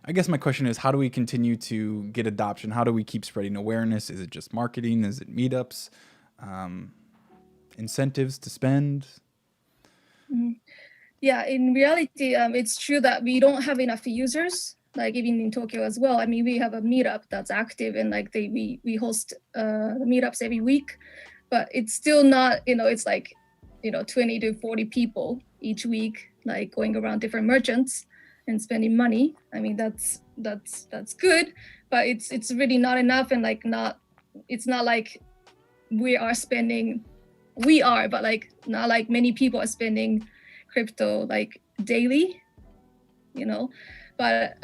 I guess my question is, how do we continue to get adoption? How do we keep spreading awareness? Is it just marketing? Is it meetups? Incentives to spend? Yeah, in reality, it's true that we don't have enough users, like even in Tokyo as well. I mean, we have a meetup that's active, and like we host meetups every week, but it's still not, it's like, 20 to 40 people each week, like going around different merchants and spending money. I mean, that's good, but it's really not enough, and like it's not like but like not like many people are spending crypto like daily, but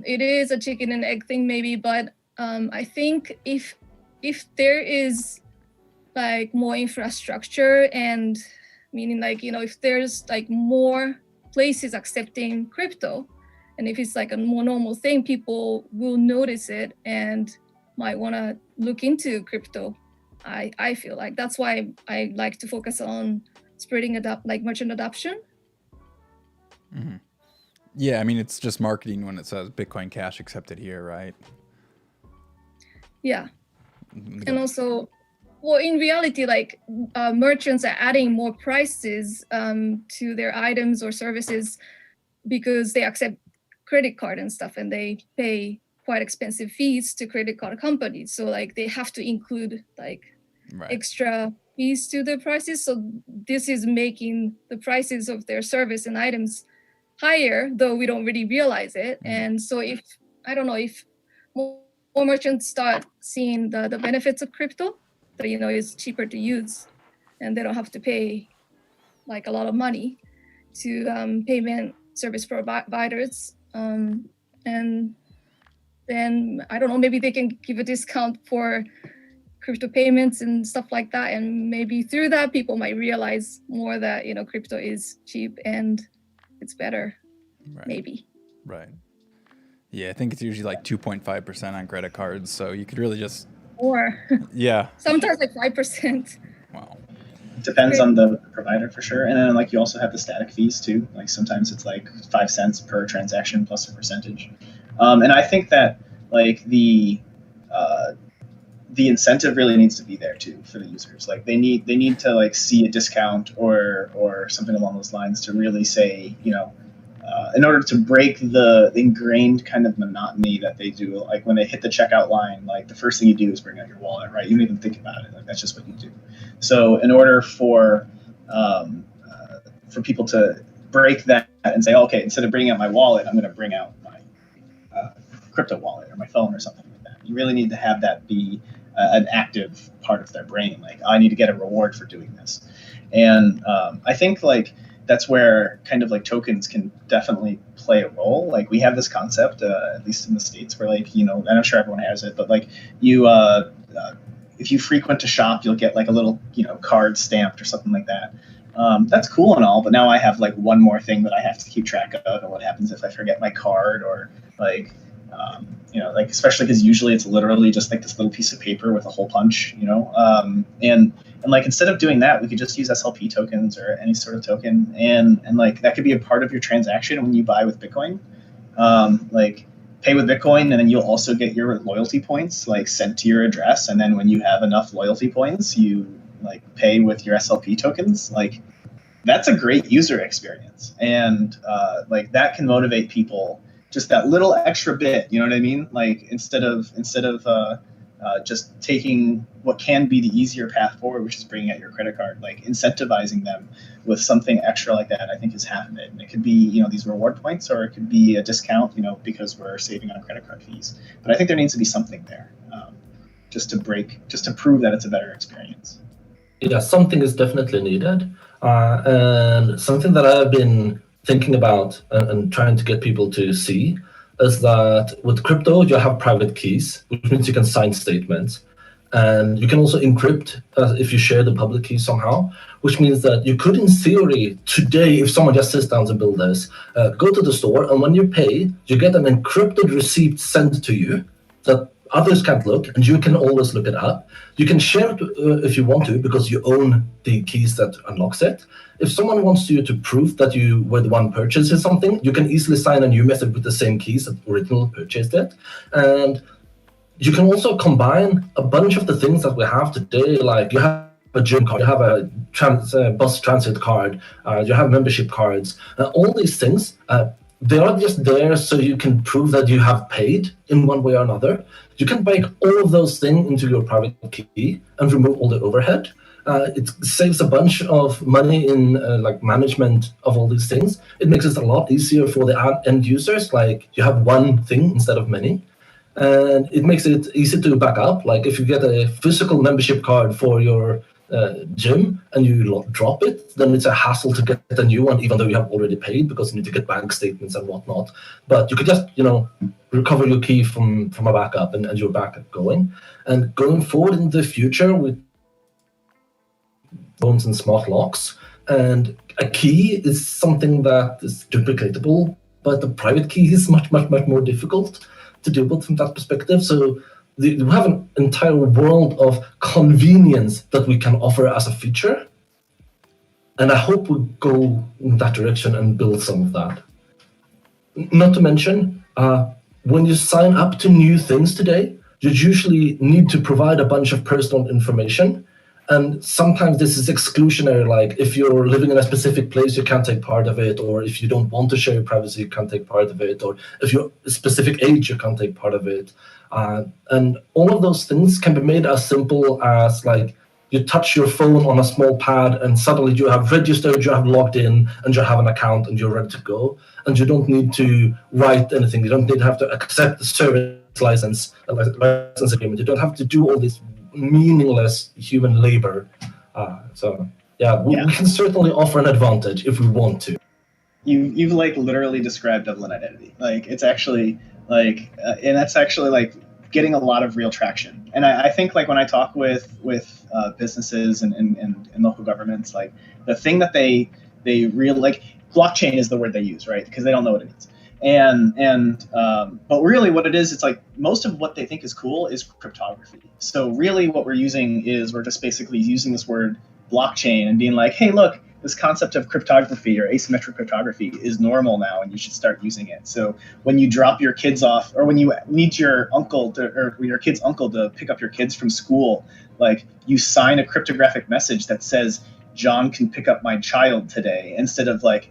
it is a chicken and egg thing maybe. But I think if there is like more infrastructure, and meaning like, if there's like more places accepting crypto, and if it's like a more normal thing, people will notice it and might want to look into crypto. I feel like that's why I like to focus on spreading merchant adoption. Mm-hmm. Yeah, I mean, it's just marketing when it says Bitcoin Cash accepted here, right? Yeah. And also, well, in reality, like merchants are adding more prices to their items or services because they accept credit card and stuff, and they pay quite expensive fees to credit card companies. So like they have to include like extra fees to the prices. So this is making the prices of their service and items higher, though we don't really realize it. And so if more merchants start seeing the benefits of crypto, that it's cheaper to use, and they don't have to pay like a lot of money to payment service providers, and then I don't know, maybe they can give a discount for crypto payments and stuff like that, and maybe through that people might realize more that crypto is cheap and it's better. Maybe. Right. Yeah, I think it's usually like 2.5% on credit cards, so you could really just yeah, sometimes like 5%. Wow. Depends on the provider for sure. And then like you also have the static fees too. Like sometimes it's like 5 cents per transaction plus a percentage. And I think that like the incentive really needs to be there too for the users. Like they need to like see a discount or something along those lines to really say, in order to break the ingrained kind of monotony that they do, like when they hit the checkout line, like the first thing you do is bring out your wallet, right? You don't even think about it. Like that's just what you do. So in order for people to break that and say, okay, instead of bringing out my wallet, I'm going to bring out my crypto wallet or my phone or something like that. You really need to have that be an active part of their brain. Like, I need to get a reward for doing this. And I think like that's where kind of like tokens can definitely play a role. Like we have this concept, at least in the States, where like, I'm not sure everyone has it, but like you, if you frequent a shop, you'll get like a little, card stamped or something like that. That's cool and all, but now I have like one more thing that I have to keep track of, and what happens if I forget my card, or like, like especially because usually it's literally just like this little piece of paper with a hole punch, and like instead of doing that, we could just use SLP tokens or any sort of token, and like that could be a part of your transaction when you buy with Bitcoin. Like pay with Bitcoin, and then you'll also get your loyalty points like sent to your address, and then when you have enough loyalty points, you like pay with your SLP tokens. Like that's a great user experience, and like that can motivate people. Just that little extra bit, you know what I mean? Like instead of just taking what can be the easier path forward, which is bringing out your credit card, like incentivizing them with something extra like that, I think is half of it. And it could be, these reward points, or it could be a discount, because we're saving on credit card fees. But I think there needs to be something there, just to prove that it's a better experience. Yeah, something is definitely needed, and something that I've been thinking about and trying to get people to see is that with crypto, you have private keys, which means you can sign statements. And you can also encrypt if you share the public key somehow, which means that you could, in theory, today, if someone just sits down to build this, go to the store, and when you pay, you get an encrypted receipt sent to you that others can't look, and you can always look it up. You can share it if you want to, because you own the keys that unlocks it. If someone wants you to prove that you were the one purchasing something, you can easily sign a new method with the same keys that originally purchased it. And you can also combine a bunch of the things that we have today, like you have a gym card, you have a bus transit card, you have membership cards, all these things, they are just there so you can prove that you have paid in one way or another. You can bake all of those things into your private key and remove all the overhead. It saves a bunch of money in like management of all these things. It makes it a lot easier for the end users, like you have one thing instead of many. And it makes it easy to back up. Like if you get a physical membership card for your gym and you drop it, then it's a hassle to get a new one, even though you have already paid, because you need to get bank statements and whatnot. But you could just, recover your key from a backup and you're back going. And going forward in the future with phones and smart locks, and a key is something that is duplicatable, but the private key is much, much, much more difficult to deal with from that perspective. So we have an entire world of convenience that we can offer as a feature. And I hope we go in that direction and build some of that. Not to mention, when you sign up to new things today, you usually need to provide a bunch of personal information. And sometimes this is exclusionary, like if you're living in a specific place, you can't take part of it, or if you don't want to share your privacy, you can't take part of it, or if you're a specific age, you can't take part of it. And all of those things can be made as simple as like you touch your phone on a small pad and suddenly you have registered, you have logged in, and you have an account and you're ready to go. And you don't need to write anything. You don't need to have to accept the service license agreement. You don't have to do all this meaningless human labor. We can certainly offer an advantage if we want to. You've like literally described Dublin identity. Like it's actually like, and that's actually like getting a lot of real traction. And I think like when I talk with businesses and local governments, like the thing that they really like, blockchain is the word they use, right? Because they don't know what it means. But really what it is, it's like most of what they think is cool is cryptography. So really what we're using is we're just basically using this word blockchain and being like, hey, look, this concept of cryptography or asymmetric cryptography is normal now and you should start using it. So when you drop your kids off, or when you need your uncle or your kid's uncle to pick up your kids from school, like you sign a cryptographic message that says, John can pick up my child today, instead of like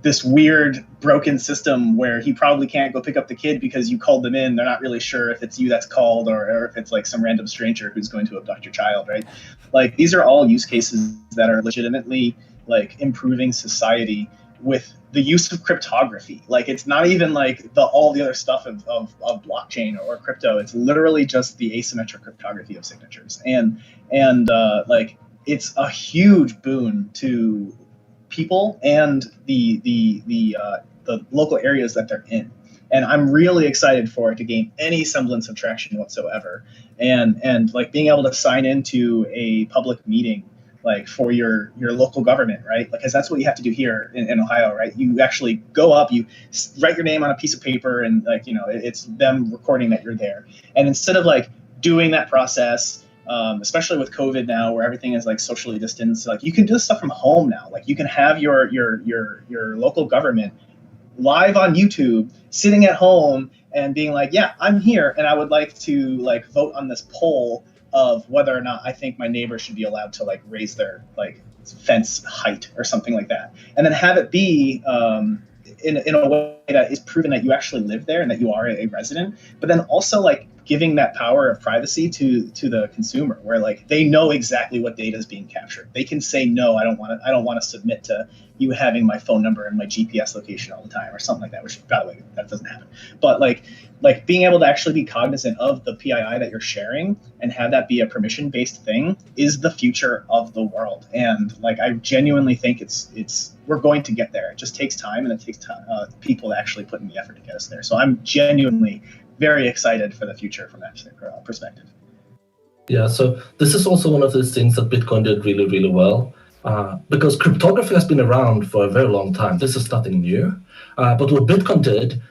this weird broken system where he probably can't go pick up the kid because you called them in. They're not really sure if it's you that's called or if it's like some random stranger who's going to abduct your child, right? Like these are all use cases that are legitimately like improving society with the use of cryptography. Like it's not even like all the other stuff of blockchain or crypto. It's literally just the asymmetric cryptography of signatures. And like it's a huge boon to people and the local areas that they're in. And I'm really excited for it to gain any semblance of traction whatsoever. And like being able to sign into a public meeting like for your local government, right? Because that's what you have to do here in Ohio, right? You actually go up, you write your name on a piece of paper, and like, it's them recording that you're there. And instead of like doing that process, especially with COVID now, where everything is like socially distanced, like you can do this stuff from home now. Like you can have your local government live on YouTube, sitting at home and being like, yeah, I'm here and I would like to like vote on this poll of whether or not I think my neighbor should be allowed to like raise their like fence height or something like that. And then have it be in a way that is proven that you actually live there and that you are a resident, but then also like giving that power of privacy to the consumer, where like they know exactly what data is being captured. They can say, no, I don't want to submit to you having my phone number and my GPS location all the time or something like that, which by the way, that doesn't happen. But like being able to actually be cognizant of the PII that you're sharing and have that be a permission-based thing is the future of the world. And like, I genuinely think we're going to get there. It just takes time, and it takes people to actually put in the effort to get us there. So I'm genuinely very excited for the future from that perspective. Yeah, so this is also one of those things that Bitcoin did really, really well, because cryptography has been around for a very long time. This is nothing new. But what Bitcoin did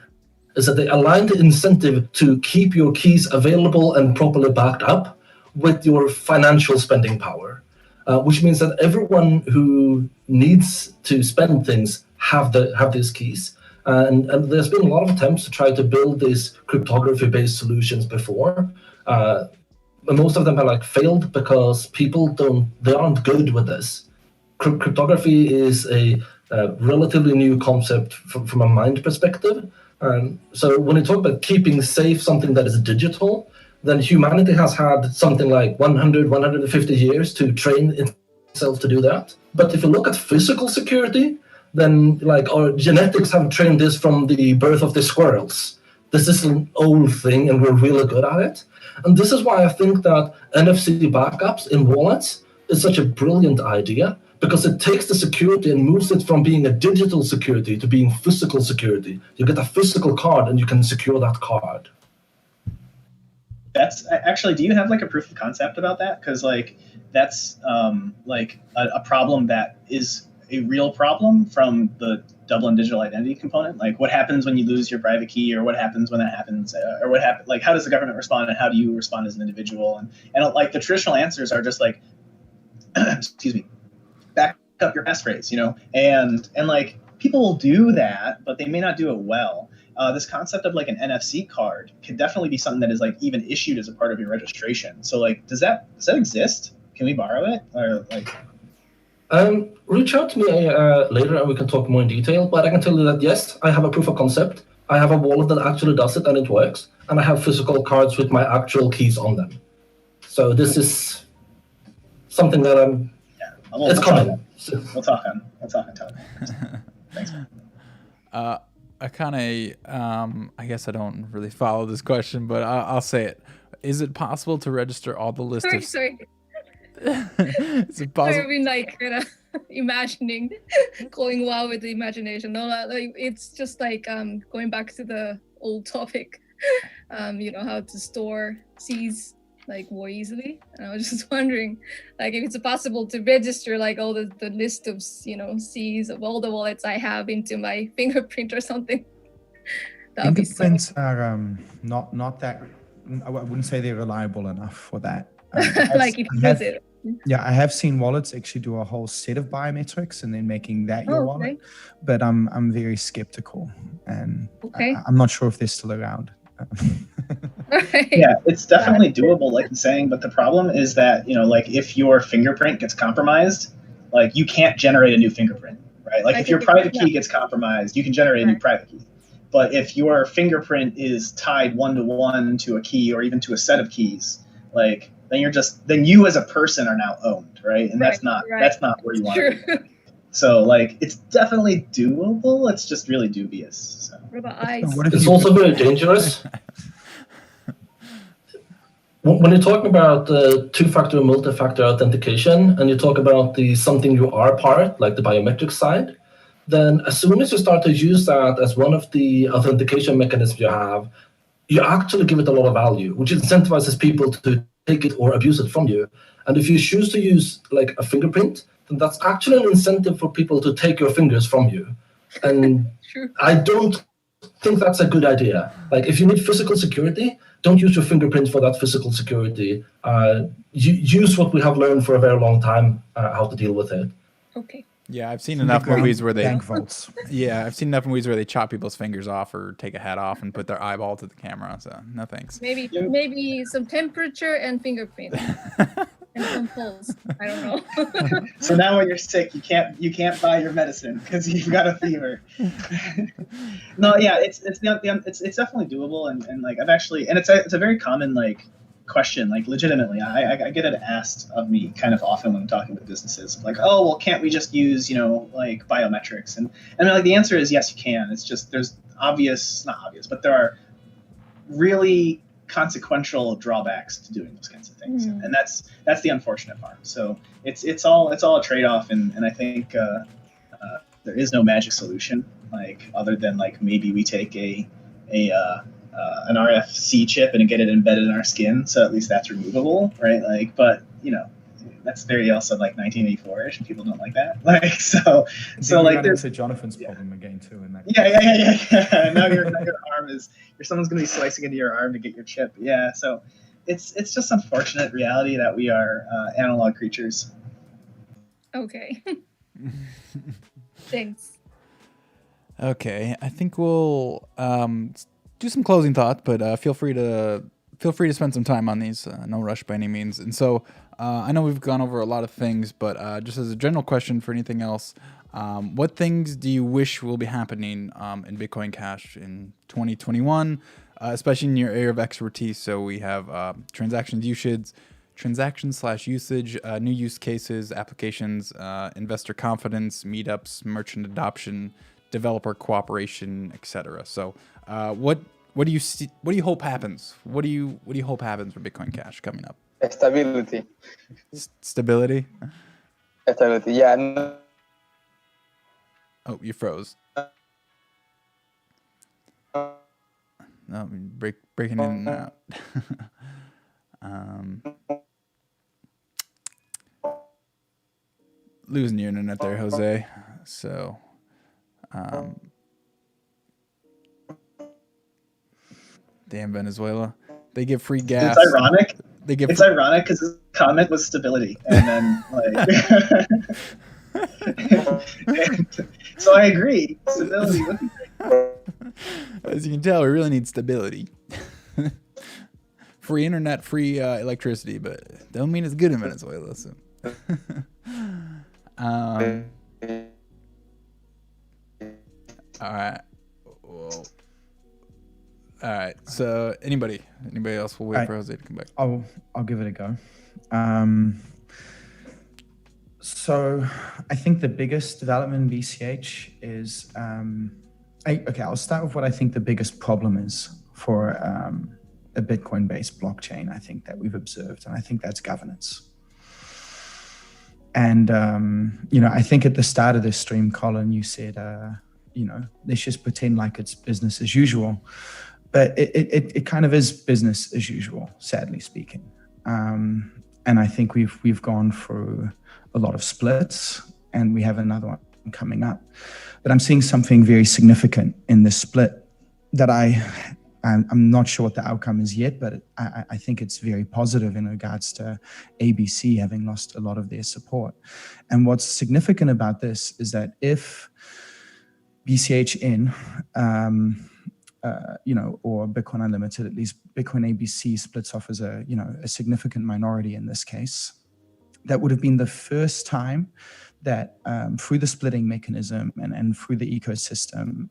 is that they aligned the incentive to keep your keys available and properly backed up with your financial spending power, which means that everyone who needs to spend things have these keys. And there's been a lot of attempts to try to build these cryptography-based solutions before. most of them have like failed because they aren't good with this. Cryptography is a relatively new concept from a mind perspective. So when you talk about keeping safe something that is digital, then humanity has had something like 100, 150 years to train itself to do that. But if you look at physical security, then like our genetics have trained this from the birth of the squirrels. This is an old thing and we're really good at it. And this is why I think that NFC backups in wallets is such a brilliant idea, because it takes the security and moves it from being a digital security to being physical security. You get a physical card and you can secure that card. That's actually, do you have like a proof of concept about that? Because like that's like a problem that is a real problem from the double and digital identity component. Like what happens when you lose your private key, or what happens when that happens, or what happens, like how does the government respond and how do you respond as an individual? And like the traditional answers are just like, excuse me, back up your passphrase, you know, and like people will do that, but they may not do it well. This concept of like an NFC card could definitely be something that is like even issued as a part of your registration. So like, does that exist? Can we borrow it, or like? Reach out to me later and we can talk more in detail, but I can tell you that yes, I have a proof of concept. I have a wallet that actually does it and it works, and I have physical cards with my actual keys on them. So this is something that it's coming. We'll talk on Tony. Thanks. Akane, I guess I don't really follow this question, but I'll say it. Is it possible to register all the list of... Sorry. Is it possible? I've been like imagining, going wild with the imagination. No, like it's just like going back to the old topic, you know, how to store Cs like more easily. And I was just wondering, like, if it's possible to register like all the list of, you know, Cs of all the wallets I have into my fingerprint or something. Fingerprints are not that. I wouldn't say they're reliable enough for that. Like if you use it. Yeah, I have seen wallets actually do a whole set of biometrics and then making that your wallet. Okay. But I'm very skeptical, and Okay. I'm not sure if they're still around. Right. Yeah, it's definitely doable, like you're saying, but the problem is that, you know, like if your fingerprint gets compromised, like you can't generate a new fingerprint, right? Like if your private key gets compromised, you can generate a new private key. But if your fingerprint is tied one-to-one to a key or even to a set of keys, like then you as a person are now owned, right? And that's not where you want to be. So like it's definitely doable. It's just really dubious. So. What about eyes? It's also very dangerous. When you talk about two-factor, multi-factor authentication, and you talk about the something you are part, like the biometric side, then as soon as you start to use that as one of the authentication mechanisms you have, you actually give it a lot of value, which incentivizes people to take it or abuse it from you. And if you choose to use like a fingerprint, then that's actually an incentive for people to take your fingers from you. And I don't think that's a good idea. Like if you need physical security, don't use your fingerprint for that physical security. Use what we have learned for a very long time, how to deal with it. Okay. Yeah, I've seen enough movies where they bank vaults. Yeah, I've seen enough movies where they chop people's fingers off or take a hat off and put their eyeball to the camera. So no thanks. Maybe some temperature and fingerprint and some pulse. I don't know. So now when you're sick, you can't buy your medicine because you've got a fever. No, yeah, it's definitely doable, and like I've actually, and it's a very common like question, like legitimately I get it asked of me kind of often when I'm talking with businesses, like, oh well, can't we just use, you know, like biometrics? And like the answer is yes, you can. It's just there's not obvious, but there are really consequential drawbacks to doing those kinds of things, and that's the unfortunate part. So it's all a trade-off, and I think there is no magic solution, like other than like maybe we take an RFC chip and get it embedded in our skin, so at least that's removable, right? Like, but you know, that's very also like 1984ish, and people don't like that. Like, so like there's Jonathan's problem again too, in that. Yeah. Now your arm is, someone's gonna be slicing into your arm to get your chip. Yeah, so it's just unfortunate reality that we are analog creatures. Okay. Thanks. Okay, I think we'll do some closing thoughts, but feel free to feel free to spend some time on these. No rush by any means. And so I know we've gone over a lot of things, but just as a general question for anything else, what things do you wish will be happening in Bitcoin Cash in 2021, especially in your area of expertise? So we have transactions usage, transaction/usage, new use cases, applications, investor confidence, meetups, merchant adoption, developer cooperation, etc. So what do you see? What do you hope happens? What do you hope happens for Bitcoin Cash coming up? Stability. Stability. Stability. Yeah. No. Oh, you froze. No, breaking in and out. Losing your internet there, Jose. So, damn Venezuela. They give free gas. It's ironic. It's ironic because his comment was stability, and then like. So I agree. Stability would be great. As you can tell, we really need stability. Free internet, free electricity, but don't mean it's good in Venezuela. So. All right. Well, all right. So anybody else? We'll wait for Jose to come back. I'll give it a go. So I think the biggest development in BCH is, I'll start with what I think the biggest problem is for a Bitcoin-based blockchain, I think, that we've observed, and I think that's governance. And, I think at the start of this stream, Colin, you said, let's just pretend like it's business as usual. But it kind of is business as usual, sadly speaking. And I think we've gone through a lot of splits, and we have another one coming up. But I'm seeing something very significant in this split that I'm not sure what the outcome is yet, but I think it's very positive in regards to ABC having lost a lot of their support. And what's significant about this is that if BCHN, or Bitcoin Unlimited, at least Bitcoin ABC splits off as a significant minority in this case, that would have been the first time that through the splitting mechanism and through the ecosystem,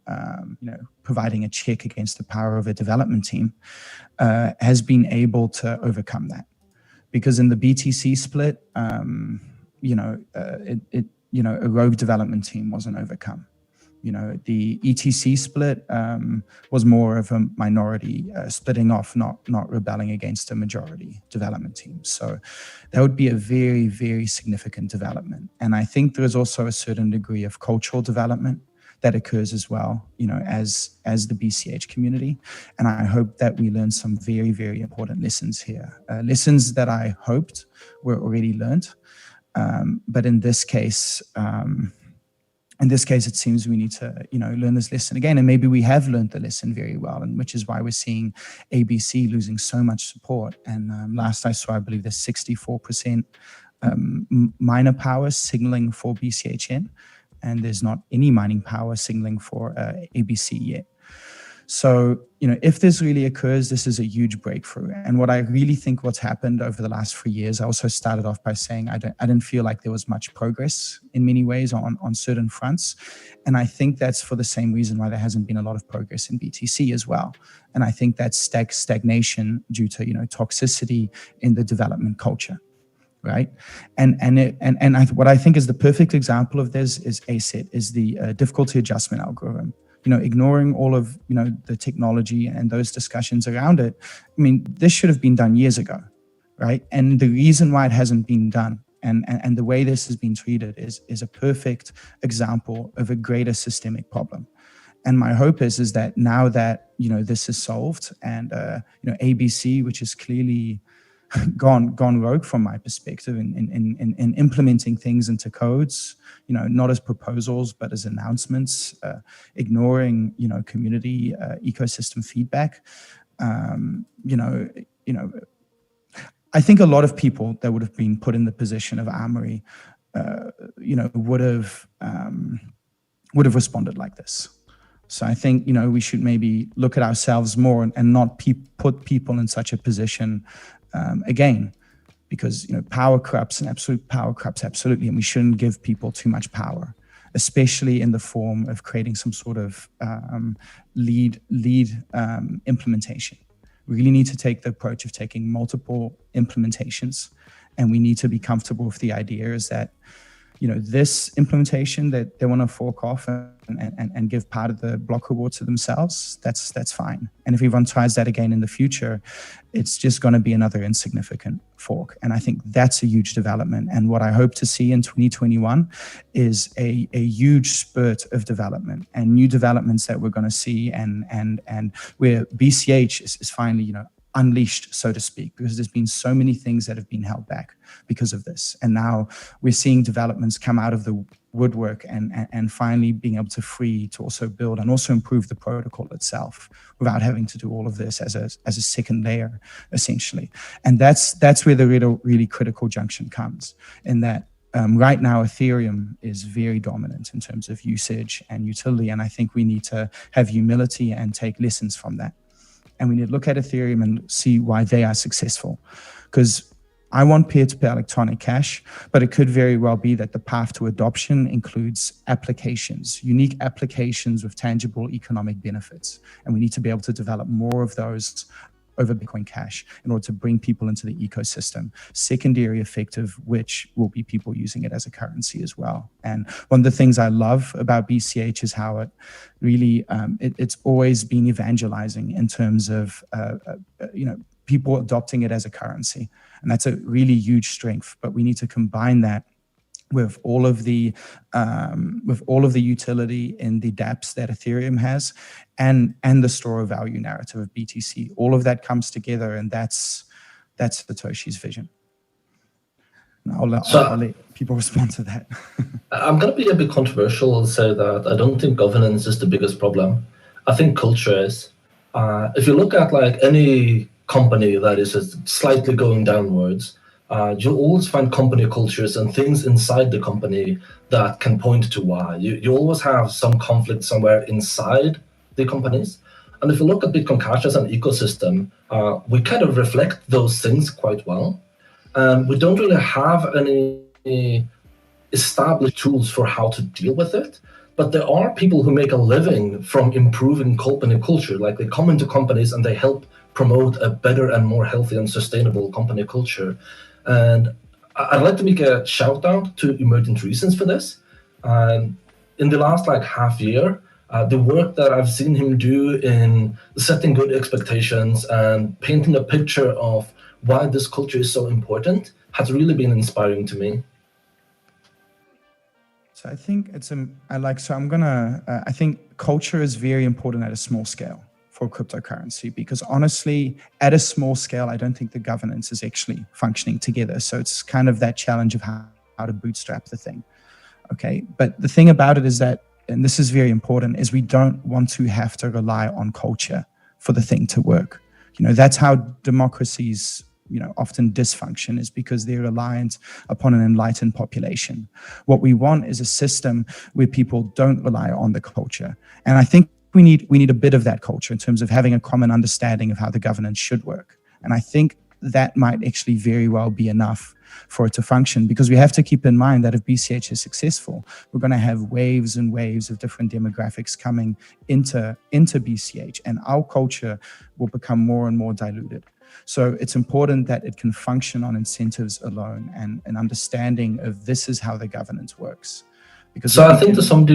providing a check against the power of a development team, has been able to overcome that. Because in the BTC split, a rogue development team wasn't overcome. The ETC split was more of a minority splitting off, not rebelling against a majority development team. So that would be a very, very significant development. And I think there is also a certain degree of cultural development that occurs as well, as the BCH community. And I hope that we learn some very, very important lessons here. Lessons that I hoped were already learned. But in this case, it seems we need to, learn this lesson again. And maybe we have learned the lesson very well, and which is why we're seeing ABC losing so much support. And last I saw, I believe there's 64% miner power signaling for BCHN, and there's not any mining power signaling for ABC yet. So, if this really occurs, this is a huge breakthrough. And what I really think what's happened over the last 3 years, I also started off by saying I didn't feel like there was much progress in many ways on certain fronts. And I think that's for the same reason why there hasn't been a lot of progress in BTC as well. And I think that's stagnation due to, toxicity in the development culture. Right. What I think is the perfect example of this is ASET, is the difficulty adjustment algorithm. Ignoring all of, the technology and those discussions around it. I mean, this should have been done years ago, right? And the reason why it hasn't been done and the way this has been treated is a perfect example of a greater systemic problem. And my hope is that now that, this is solved and, ABC, which is clearly gone rogue from my perspective in implementing things into codes, not as proposals but as announcements, ignoring community ecosystem feedback. I think a lot of people that would have been put in the position of Armory, would have responded like this. So I think, we should maybe look at ourselves more and not put people in such a position again, because, power corrupts, and absolute power corrupts absolutely. And we shouldn't give people too much power, especially in the form of creating some sort of lead implementation. We really need to take the approach of taking multiple implementations, and we need to be comfortable with the idea is that, this implementation that they want to fork off and give part of the block reward to themselves, that's fine. And if everyone tries that again in the future, it's just going to be another insignificant fork. And I think that's a huge development. And what I hope to see in 2021 is a huge spurt of development and new developments that we're going to see, and where BCH is finally, unleashed, so to speak, because there's been so many things that have been held back because of this. And now we're seeing developments come out of the woodwork and finally being able to also build and also improve the protocol itself without having to do all of this as a second layer, essentially. And that's where the really critical junction comes, in that right now Ethereum is very dominant in terms of usage and utility. And I think we need to have humility and take lessons from that. And we need to look at Ethereum and see why they are successful. Because I want peer-to-peer electronic cash, but it could very well be that the path to adoption includes applications, unique applications with tangible economic benefits. And we need to be able to develop more of those over Bitcoin Cash in order to bring people into the ecosystem. Secondary effect of which will be people using it as a currency as well. And one of the things I love about BCH is how it really, it's always been evangelizing in terms of, people adopting it as a currency. And that's a really huge strength, but we need to combine that with all of the utility in the dApps that Ethereum has, and the store of value narrative of BTC. All of that comes together, and that's Satoshi's vision. I'll let people respond to that. I'm going to be a bit controversial and say that I don't think governance is the biggest problem. I think culture is. If you look at like any company that is slightly going downwards, you'll always find company cultures and things inside the company that can point to why. You always have some conflict somewhere inside the companies. And if you look at Bitcoin Cash as an ecosystem, we kind of reflect those things quite well. And we don't really have any established tools for how to deal with it. But there are people who make a living from improving company culture. Like they come into companies and they help promote a better and more healthy and sustainable company culture. And I'd like to make a shout out to Emergent Reasons for this. In the last half year, the work that I've seen him do in setting good expectations and painting a picture of why this culture is so important has really been inspiring to me. So I think I think culture is very important at a small scale for cryptocurrency, because honestly, at a small scale, I don't think the governance is actually functioning together. So it's kind of that challenge of how to bootstrap the thing. Okay. But the thing about it is that, and this is very important, is we don't want to have to rely on culture for the thing to work. That's how democracies, often dysfunction, is because they're reliant upon an enlightened population. What we want is a system where people don't rely on the culture. And I think we need a bit of that culture in terms of having a common understanding of how the governance should work. And I think that might actually very well be enough for it to function, because we have to keep in mind that if BCH is successful, we're going to have waves and waves of different demographics coming into BCH, and our culture will become more and more diluted. So it's important that it can function on incentives alone and an understanding of this is how the governance works. Because so I think to some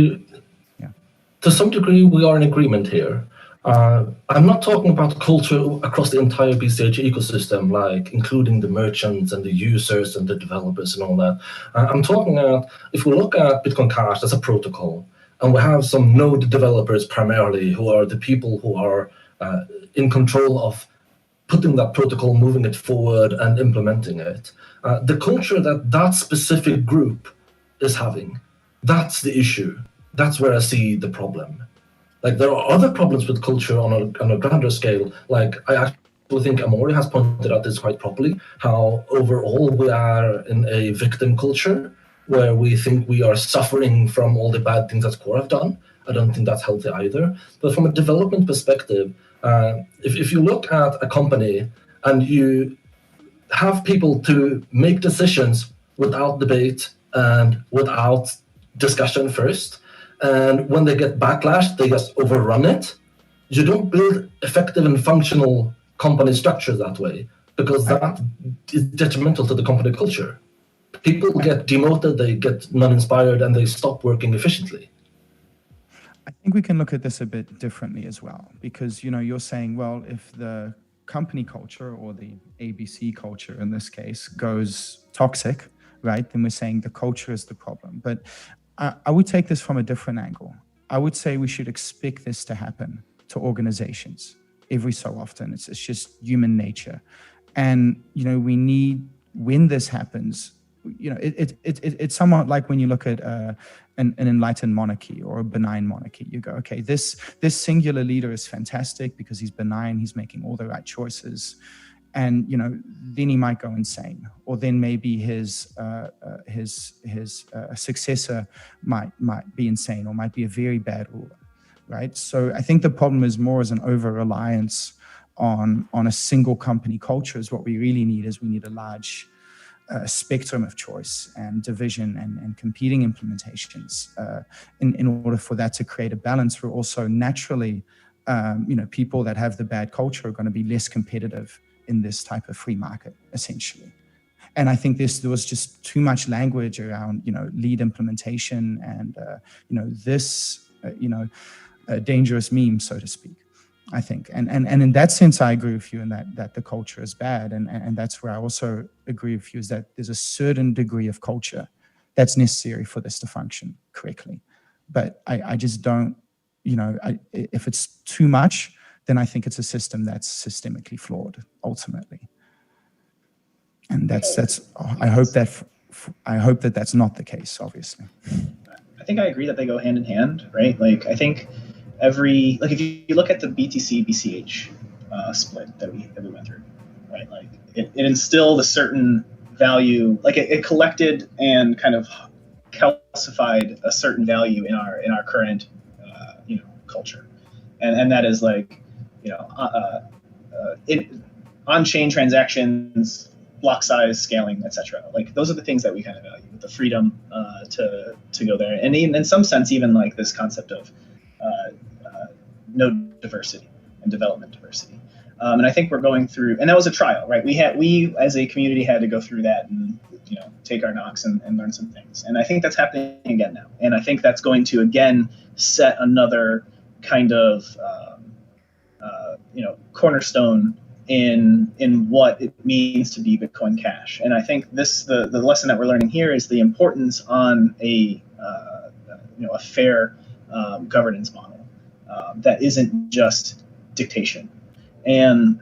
degree we are in agreement here. I'm not talking about culture across the entire BCH ecosystem, like including the merchants and the users and the developers and all that. I'm talking about, if we look at Bitcoin Cash as a protocol, and we have some node developers primarily, who are the people who are in control of putting that protocol, moving it forward and implementing it. The culture that specific group is having, that's the issue. That's where I see the problem. Like, there are other problems with culture on a grander scale. Like, I actually think Amori has pointed out this quite properly, how overall we are in a victim culture where we think we are suffering from all the bad things that Core have done. I don't think that's healthy either. But from a development perspective, if you look at a company and you have people to make decisions without debate and without discussion first, and when they get backlash, they just overrun it, you don't build effective and functional company structure that way, because that is detrimental to the company culture. People get demoted, they get non-inspired, and they stop working efficiently. I think we can look at this a bit differently as well, because you're saying, well, if the company culture or the ABC culture in this case goes toxic, right, then we're saying the culture is the problem. But I would take this from a different angle. I would say we should expect this to happen to organizations every so often. It's just human nature. And, we need, when this happens, it's somewhat like when you look at an enlightened monarchy or a benign monarchy. You go, okay, this singular leader is fantastic because he's benign, he's making all the right choices. And, then he might go insane, or then maybe his successor might be insane, or might be a very bad ruler, right? So I think the problem is more as an over-reliance on a single company culture. Is what we really need is we need a large spectrum of choice and division and competing implementations in order for that to create a balance. Where also naturally, people that have the bad culture are going to be less competitive in this type of free market, essentially. And I think there was just too much language around, lead implementation and, a dangerous meme, so to speak, I think. And in that sense, I agree with you in that the culture is bad. And that's where I also agree with you, is that there's a certain degree of culture that's necessary for this to function correctly. But I just don't, if it's too much, then I think it's a system that's systemically flawed, ultimately. And that's I hope that that's not the case, obviously. I think I agree that they go hand in hand, right? Like, I think if you look at the BTC BCH split that we went through, right? Like, it instilled a certain value, like it collected and kind of calcified a certain value in our current culture, and that is like, on-chain transactions, block size, scaling, etc. Like, those are the things that we kind of value, with the freedom to go there, and in some sense, even like this concept of node diversity and development diversity. And I think we're going through, and that was a trial, right? We as a community had to go through that and take our knocks and learn some things. And I think that's happening again now. And I think that's going to again set another kind of cornerstone in what it means to be Bitcoin Cash. And I think the lesson that we're learning here is the importance on a fair governance model that isn't just dictation. And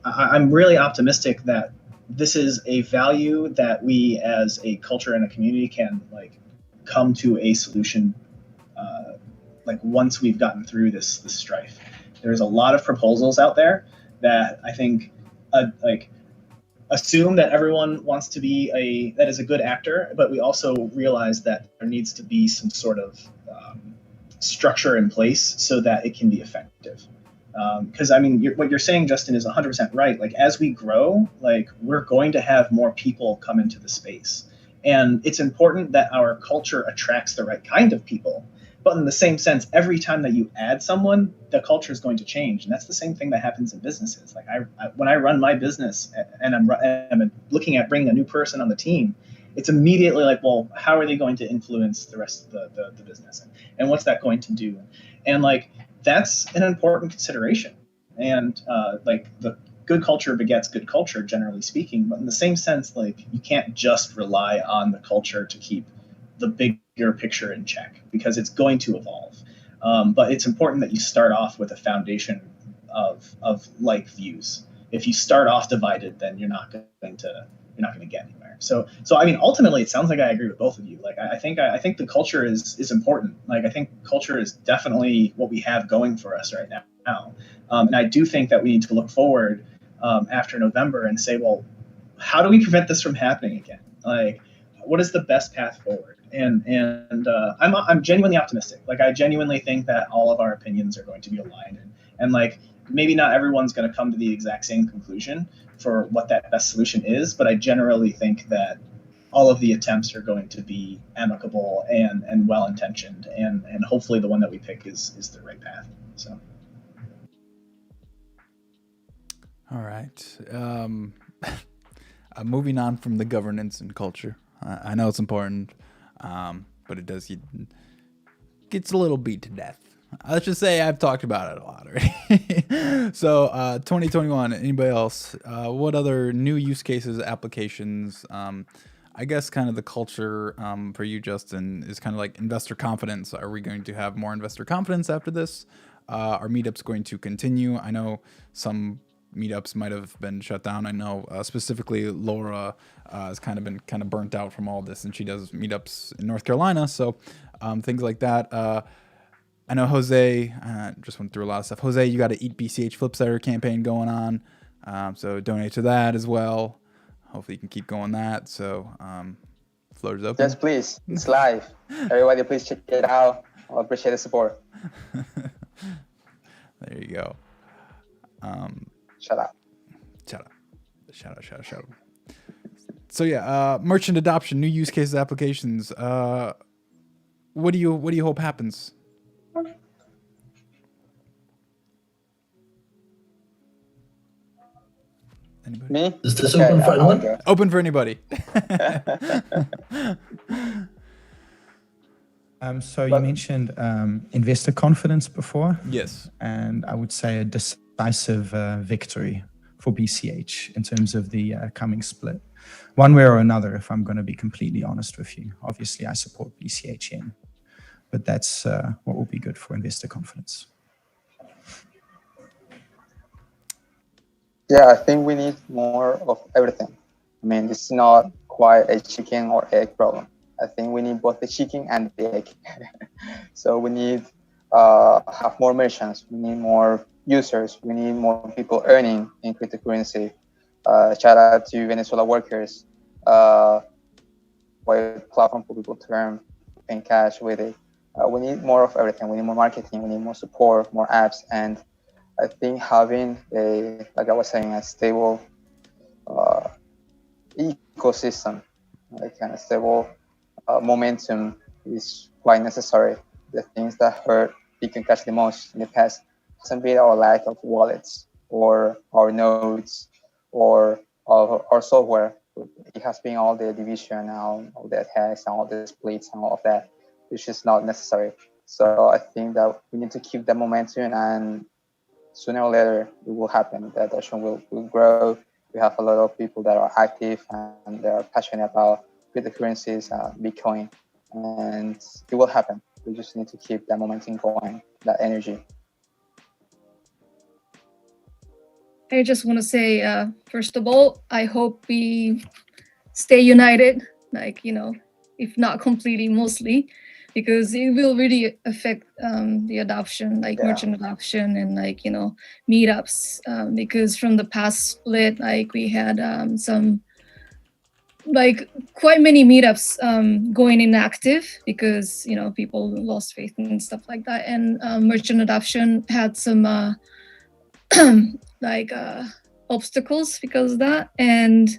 I'm really optimistic that this is a value that we as a culture and a community can come to a solution once we've gotten through this strife. There's a lot of proposals out there that I think assume that everyone wants to be that is a good actor, but we also realize that there needs to be some sort of structure in place so that it can be effective. Because what you're saying, Justin, is 100% right. Like, as we grow, we're going to have more people come into the space, and it's important that our culture attracts the right kind of people. But in the same sense, every time that you add someone, the culture is going to change. And that's the same thing that happens in businesses. Like, when I run my business and I'm looking at bringing a new person on the team, it's immediately like, well, how are they going to influence the rest of the business? And what's that going to do? And that's an important consideration. And the good culture begets good culture, generally speaking. But in the same sense, you can't just rely on the culture to keep the bigger picture in check, because it's going to evolve. But it's important that you start off with a foundation of like views. If you start off divided, then you're not going to get anywhere. So ultimately, it sounds like I agree with both of you. I think the culture is important. I think culture is definitely what we have going for us right now. And I do think that we need to look forward after November and say, well, how do we prevent this from happening again? What is the best path forward? I'm genuinely optimistic. Like, I genuinely think that all of our opinions are going to be aligned, and like, maybe not everyone's going to come to the exact same conclusion for what that best solution is, but I generally think that all of the attempts are going to be amicable and well-intentioned, and hopefully the one that we pick is the right path. So. All right. Moving on from the governance and culture. I know it's important, but it does gets a little beat to death. Let's just say I've talked about it a lot already. So 2021, anybody else? What other new use cases, applications? I guess kind of the culture for you, Justin, is kind of like investor confidence. Are we going to have more investor confidence after this? Are meetups going to continue? I know some meetups might have been shut down. I know specifically Laura has kind of been burnt out from all this, and she does meetups in North Carolina. So things like that. I know Jose just went through a lot of stuff. Jose, you got an Eat BCH Flipsider campaign going on. So donate to that as well. Hopefully you can keep going that. So floor is open. Yes, please. It's live. Everybody, please check it out. I'll appreciate the support. There you go. Shut up. Shout out. So yeah, merchant adoption, new use cases, applications. What do you hope happens? Anybody? Me? Is this open for anyone? Open for anybody. So you mentioned investor confidence before. Yes. And I would say a decisive victory for BCH in terms of the coming split. One way or another, if I'm going to be completely honest with you. Obviously, I support BCH but that's what will be good for investor confidence. Yeah, I think we need more of everything. I mean, it's not quite a chicken or egg problem. I think we need both the chicken and the egg. So we need have more merchants. We need more users. We need more people earning in cryptocurrency. Shout out to Venezuela workers. White platform for people to earn in cash with it. We need more of everything. We need more marketing. We need more support, more apps, and I think having like I was saying, a stable ecosystem, like kind of stable momentum is quite necessary. The things that hurt Bitcoin Cash the most in the past hasn't been our lack of wallets or our nodes or our software. It has been all the division and all the attacks and all the splits and all of that, which is not necessary. So I think that we need to keep the momentum, and sooner or later it will happen. The adoption will grow. We have a lot of people that are active and they are passionate about cryptocurrencies, Bitcoin, and it will happen. We just need to keep that momentum going, that energy. I just want to say, first of all, I hope we stay united, like, if not completely, mostly, because it will really affect the adoption, like merchant adoption and meetups, because from the past split, we had some quite many meetups going inactive because people lost faith and stuff like that, and merchant adoption had some obstacles because of that, and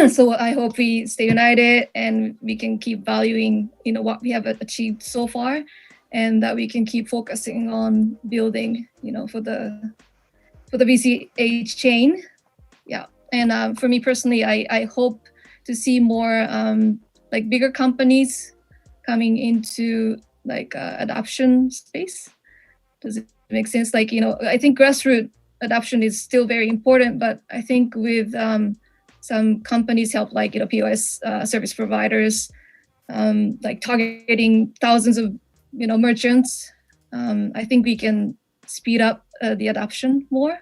so I hope we stay united and we can keep valuing what we have achieved so far, and that we can keep focusing on building for the BCH chain. Yeah. And for me personally, I hope to see more bigger companies coming into adoption space. Does it make sense? I think grassroots adoption is still very important, but I think with some companies help, POS service providers, targeting thousands of merchants, I think we can speed up the adoption more.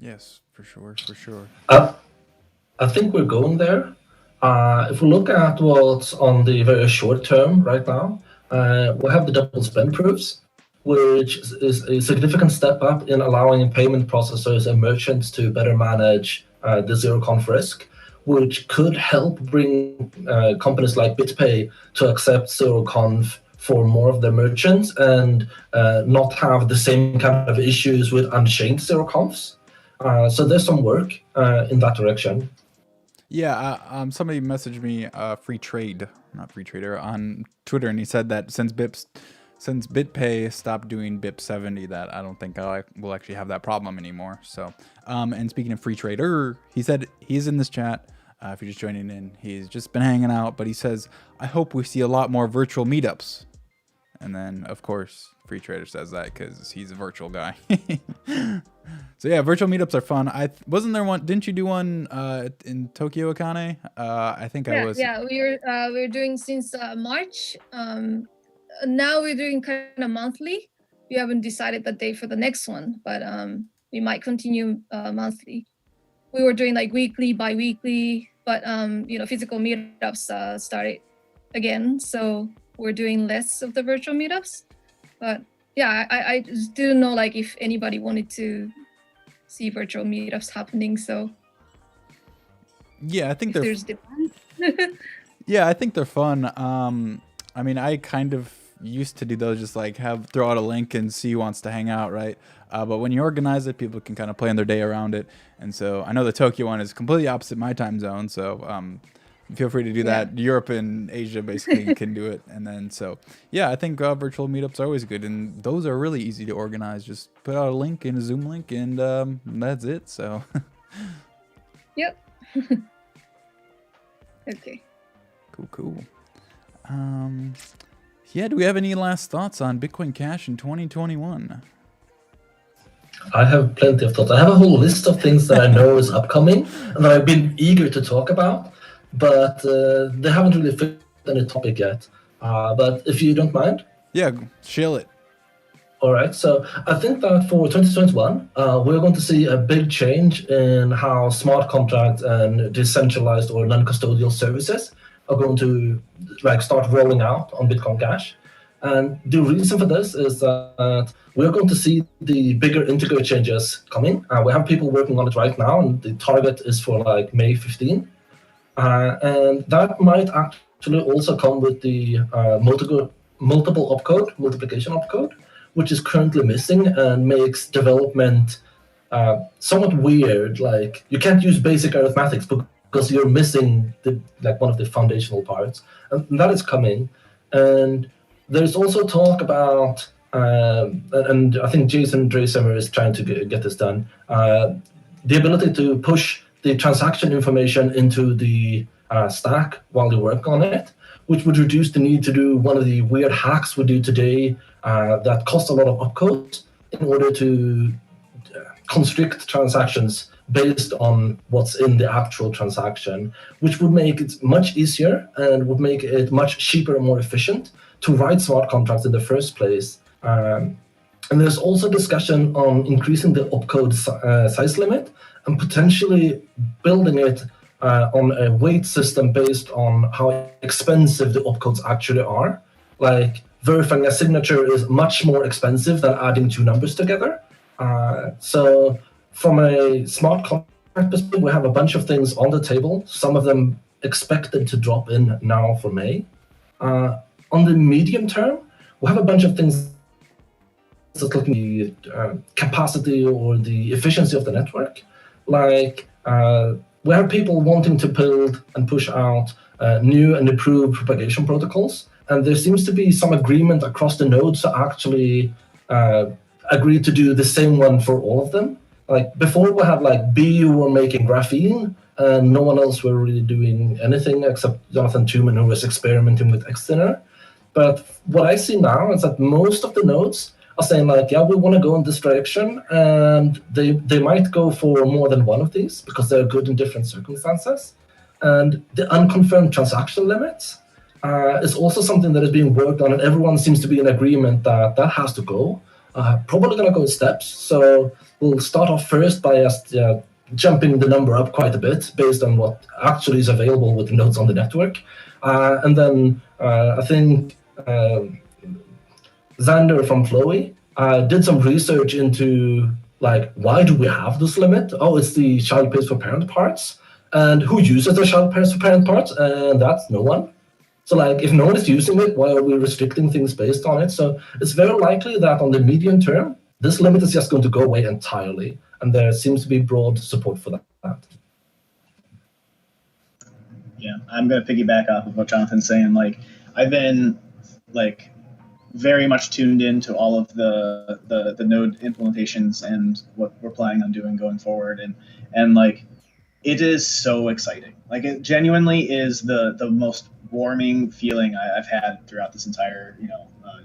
Yes, for sure. I think we're going there. If we look at what's on the very short term right now, we have the double spend proofs, which is a significant step up in allowing payment processors and merchants to better manage the zero-conf risk, which could help bring companies like BitPay to accept zero-conf for more of their merchants and not have the same kind of issues with unchained zero-confs. So there's some work in that direction. Yeah, somebody messaged me not free trader, on Twitter, and he said that since BitPay stopped doing BIP 70, that I don't think I will actually have that problem anymore. So, and speaking of free trader, he said he's in this chat. If you're just joining in, he's just been hanging out, but he says, I hope we see a lot more virtual meetups. And then, of course, free trader says that because he's a virtual guy. So yeah, virtual meetups are fun. Wasn't there one? Didn't you do one in Tokyo, Akane? I think I was. Yeah, we're doing since March. Now we're doing kind of monthly. We haven't decided the date for the next one, but we might continue monthly. We were doing like weekly, bi-weekly, but physical meetups started again, so we're doing less of the virtual meetups. But yeah, I just didn't know like if anybody wanted to see virtual meetups happening. So yeah, I think there's demand. Yeah, I think they're fun. I mean, I kind of used to do those, just like throw out a link and see who wants to hang out, right? But when you organize it, people can kind of plan their day around it. And so I know the Tokyo one is completely opposite my time zone, so feel free to do that. Europe and Asia basically can do it. And then so yeah, I think virtual meetups are always good, and those are really easy to organize. Just put out a link and a Zoom link, and that's it. So Yep. Okay. Cool. Yeah, do we have any last thoughts on Bitcoin Cash in 2021? I have plenty of thoughts. I have a whole list of things that I know is upcoming and that I've been eager to talk about, but they haven't really fit any topic yet. But if you don't mind. Yeah, chill it. All right. So I think that for 2021, we're going to see a big change in how smart contracts and decentralized or non-custodial services are going to start rolling out on Bitcoin Cash. And the reason for this is that we're going to see the bigger integrate changes coming. We have people working on it right now, and the target is for May 15. And that might actually also come with the multiple opcode, multiplication opcode, which is currently missing and makes development somewhat weird. Like, you can't use basic arithmetics because you're missing one of the foundational parts, and that is coming. And there's also talk about, and I think Jason Dresemer is trying to get this done, the ability to push the transaction information into the stack while you work on it, which would reduce the need to do one of the weird hacks we do today that cost a lot of opcodes in order to constrict transactions based on what's in the actual transaction, which would make it much easier and would make it much cheaper and more efficient to write smart contracts in the first place. And there's also discussion on increasing the opcode size limit and potentially building it on a weight system based on how expensive the opcodes actually are. Like, verifying a signature is much more expensive than adding two numbers together. So from a smart contract perspective, we have a bunch of things on the table, some of them expected to drop in now for May. On the medium term, we have a bunch of things that's looking at the capacity or the efficiency of the network. Like, we have people wanting to build and push out new and improved propagation protocols. And there seems to be some agreement across the nodes to actually agree to do the same one for all of them. Like, before we had BU were making graphene, and no one else were really doing anything except Jonathan Tuman, who was experimenting with Xtiner. But what I see now is that most of the nodes are saying yeah, we want to go in this direction, and they might go for more than one of these because they're good in different circumstances. And the unconfirmed transaction limits is also something that is being worked on, and everyone seems to be in agreement that that has to go. Probably going to go in steps. So we'll start off first by just jumping the number up quite a bit based on what actually is available with the nodes on the network. And then I think Xander from Flowy did some research into Like, why do we have this limit? Oh, it's the child pays for parent parts. And who uses the child pays for parent parts? And that's no one. So like, if no one is using it, why are we restricting things based on it? So it's very likely that on the medium term, this limit is just going to go away entirely. And there seems to be broad support for that. Yeah, I'm going to piggyback off of what Jonathan's saying. Like, I've been like very much tuned into all of the node implementations and what we're planning on doing going forward, and like, it is so exciting. Like, it genuinely is the most warming feeling I've had throughout this entire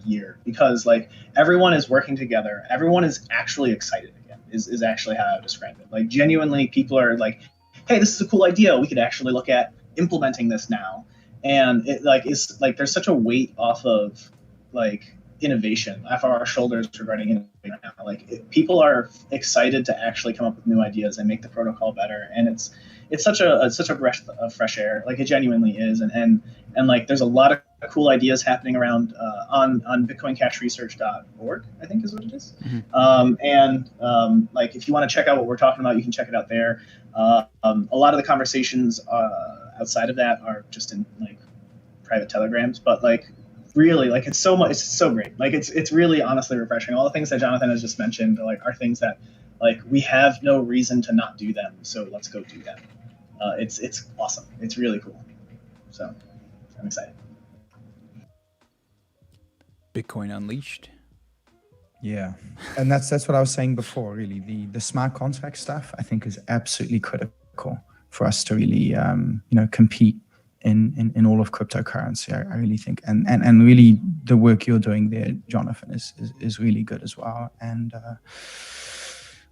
year, because like everyone is working together, everyone is actually excited again. Is actually how I would describe it. Like, genuinely, people are like, hey, this is a cool idea. We could actually look at implementing this now. And it like is like there's such a weight off of like innovation off our shoulders regarding innovation now. Like, people are excited to actually come up with new ideas and make the protocol better. And it's such a breath of fresh air. Like, it genuinely is. And like, there's a lot of cool ideas happening around on bitcoincashresearch.org, I think is what it is. Like, if you want to check out what we're talking about, you can check it out there. A lot of the conversations outside of that are just in like private telegrams, but like, really, like, it's so great. Like, it's really honestly refreshing. All the things that Jonathan has just mentioned are things that like we have no reason to not do them, so let's go do them. It's awesome. It's really cool. So I'm excited. Bitcoin Unleashed. Yeah, and that's what I was saying before. Really, the smart contract stuff I think is absolutely critical for us to really compete in all of cryptocurrency. I really think, and really the work you're doing there, Jonathan, is really good as well. And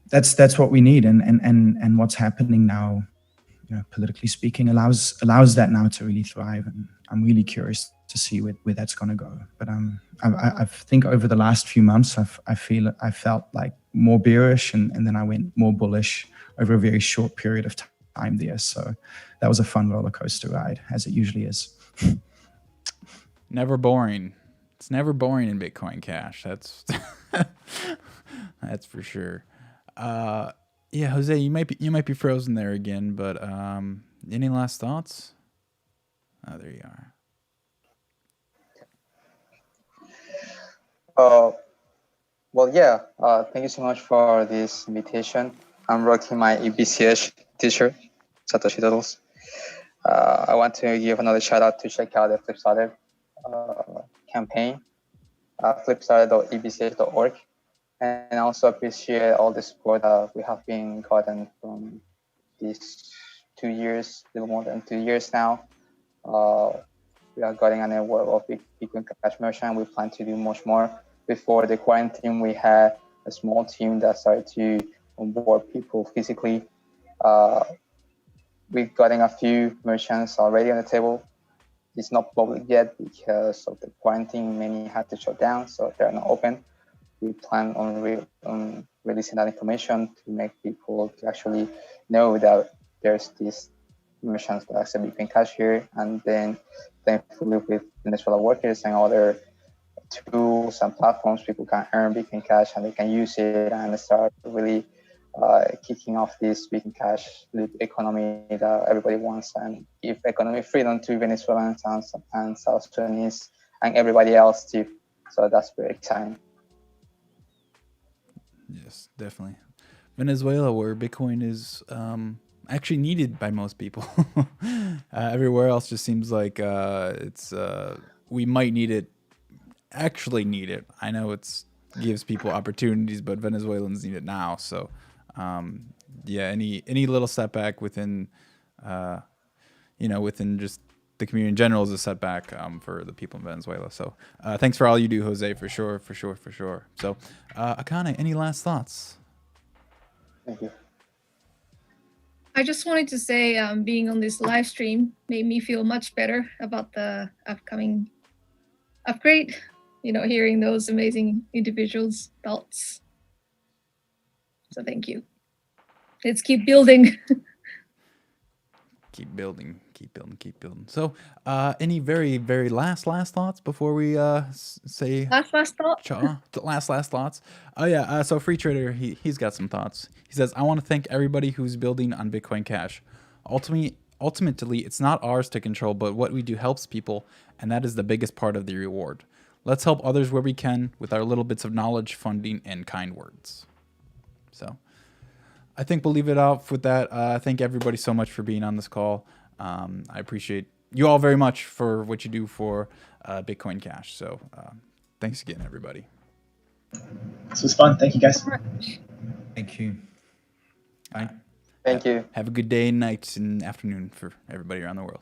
that's what we need. And what's happening now, politically speaking, allows that now to really thrive. And I'm really curious to see where that's going to go. But I think over the last few months, I felt like more bearish, and then I went more bullish over a very short period of time there. So that was a fun roller coaster ride, as it usually is. Never boring. It's never boring in Bitcoin Cash. That's that's for sure. Yeah, Jose, you might be frozen there again, but any last thoughts? Oh, there you are. Well, yeah. Thank you so much for this invitation. I'm rocking my BCH t-shirt, Satoshi Doodles. I want to give another shout out to check out the Flipstarter campaign, flipstarter.ebch.org, and also appreciate all the support we have been gotten from these 2 years, a little more than 2 years now. We are getting a network of Bitcoin Cash merchant. We plan to do much more. Before the quarantine, we had a small team that started to onboard people physically. We're getting a few merchants already on the table. It's not public yet because of the quarantine. Many had to shut down, so they're not open. We plan on releasing that information to make people to actually know that there's these merchants that accept Bitcoin Cash here, and then thankfully with Venezuela workers and other tools and platforms, people can earn Bitcoin Cash and they can use it and start really kicking off this Bitcoin Cash economy that everybody wants, and give economic freedom to Venezuelans and South Sudanese and everybody else too. So that's very exciting. Yes, definitely. Venezuela, where Bitcoin is actually needed by most people. Everywhere else just seems like we might need it. Actually need it. I know it's gives people opportunities, but Venezuelans need it now. So yeah, any little setback within within just the community in general is a setback for the people in Venezuela. So thanks for all you do, Jose, for sure. So Akane, any last thoughts? Thank you. I just wanted to say being on this live stream made me feel much better about the upcoming upgrade. Hearing those amazing individuals' thoughts. So thank you. Let's keep building. Keep building. Keep building. So, any very, very last thoughts before we say Last thought. last thoughts? Oh yeah. So Free Trader, he's got some thoughts. He says, I want to thank everybody who's building on Bitcoin Cash. Ultimately, it's not ours to control, but what we do helps people, and that is the biggest part of the reward. Let's help others where we can with our little bits of knowledge, funding, and kind words. So, I think we'll leave it off with that. Thank everybody so much for being on this call. I appreciate you all very much for what you do for Bitcoin Cash. So thanks again, everybody. This was fun. Thank you, guys. Thank you. Bye. Thank you. Have a good day, night, and afternoon for everybody around the world.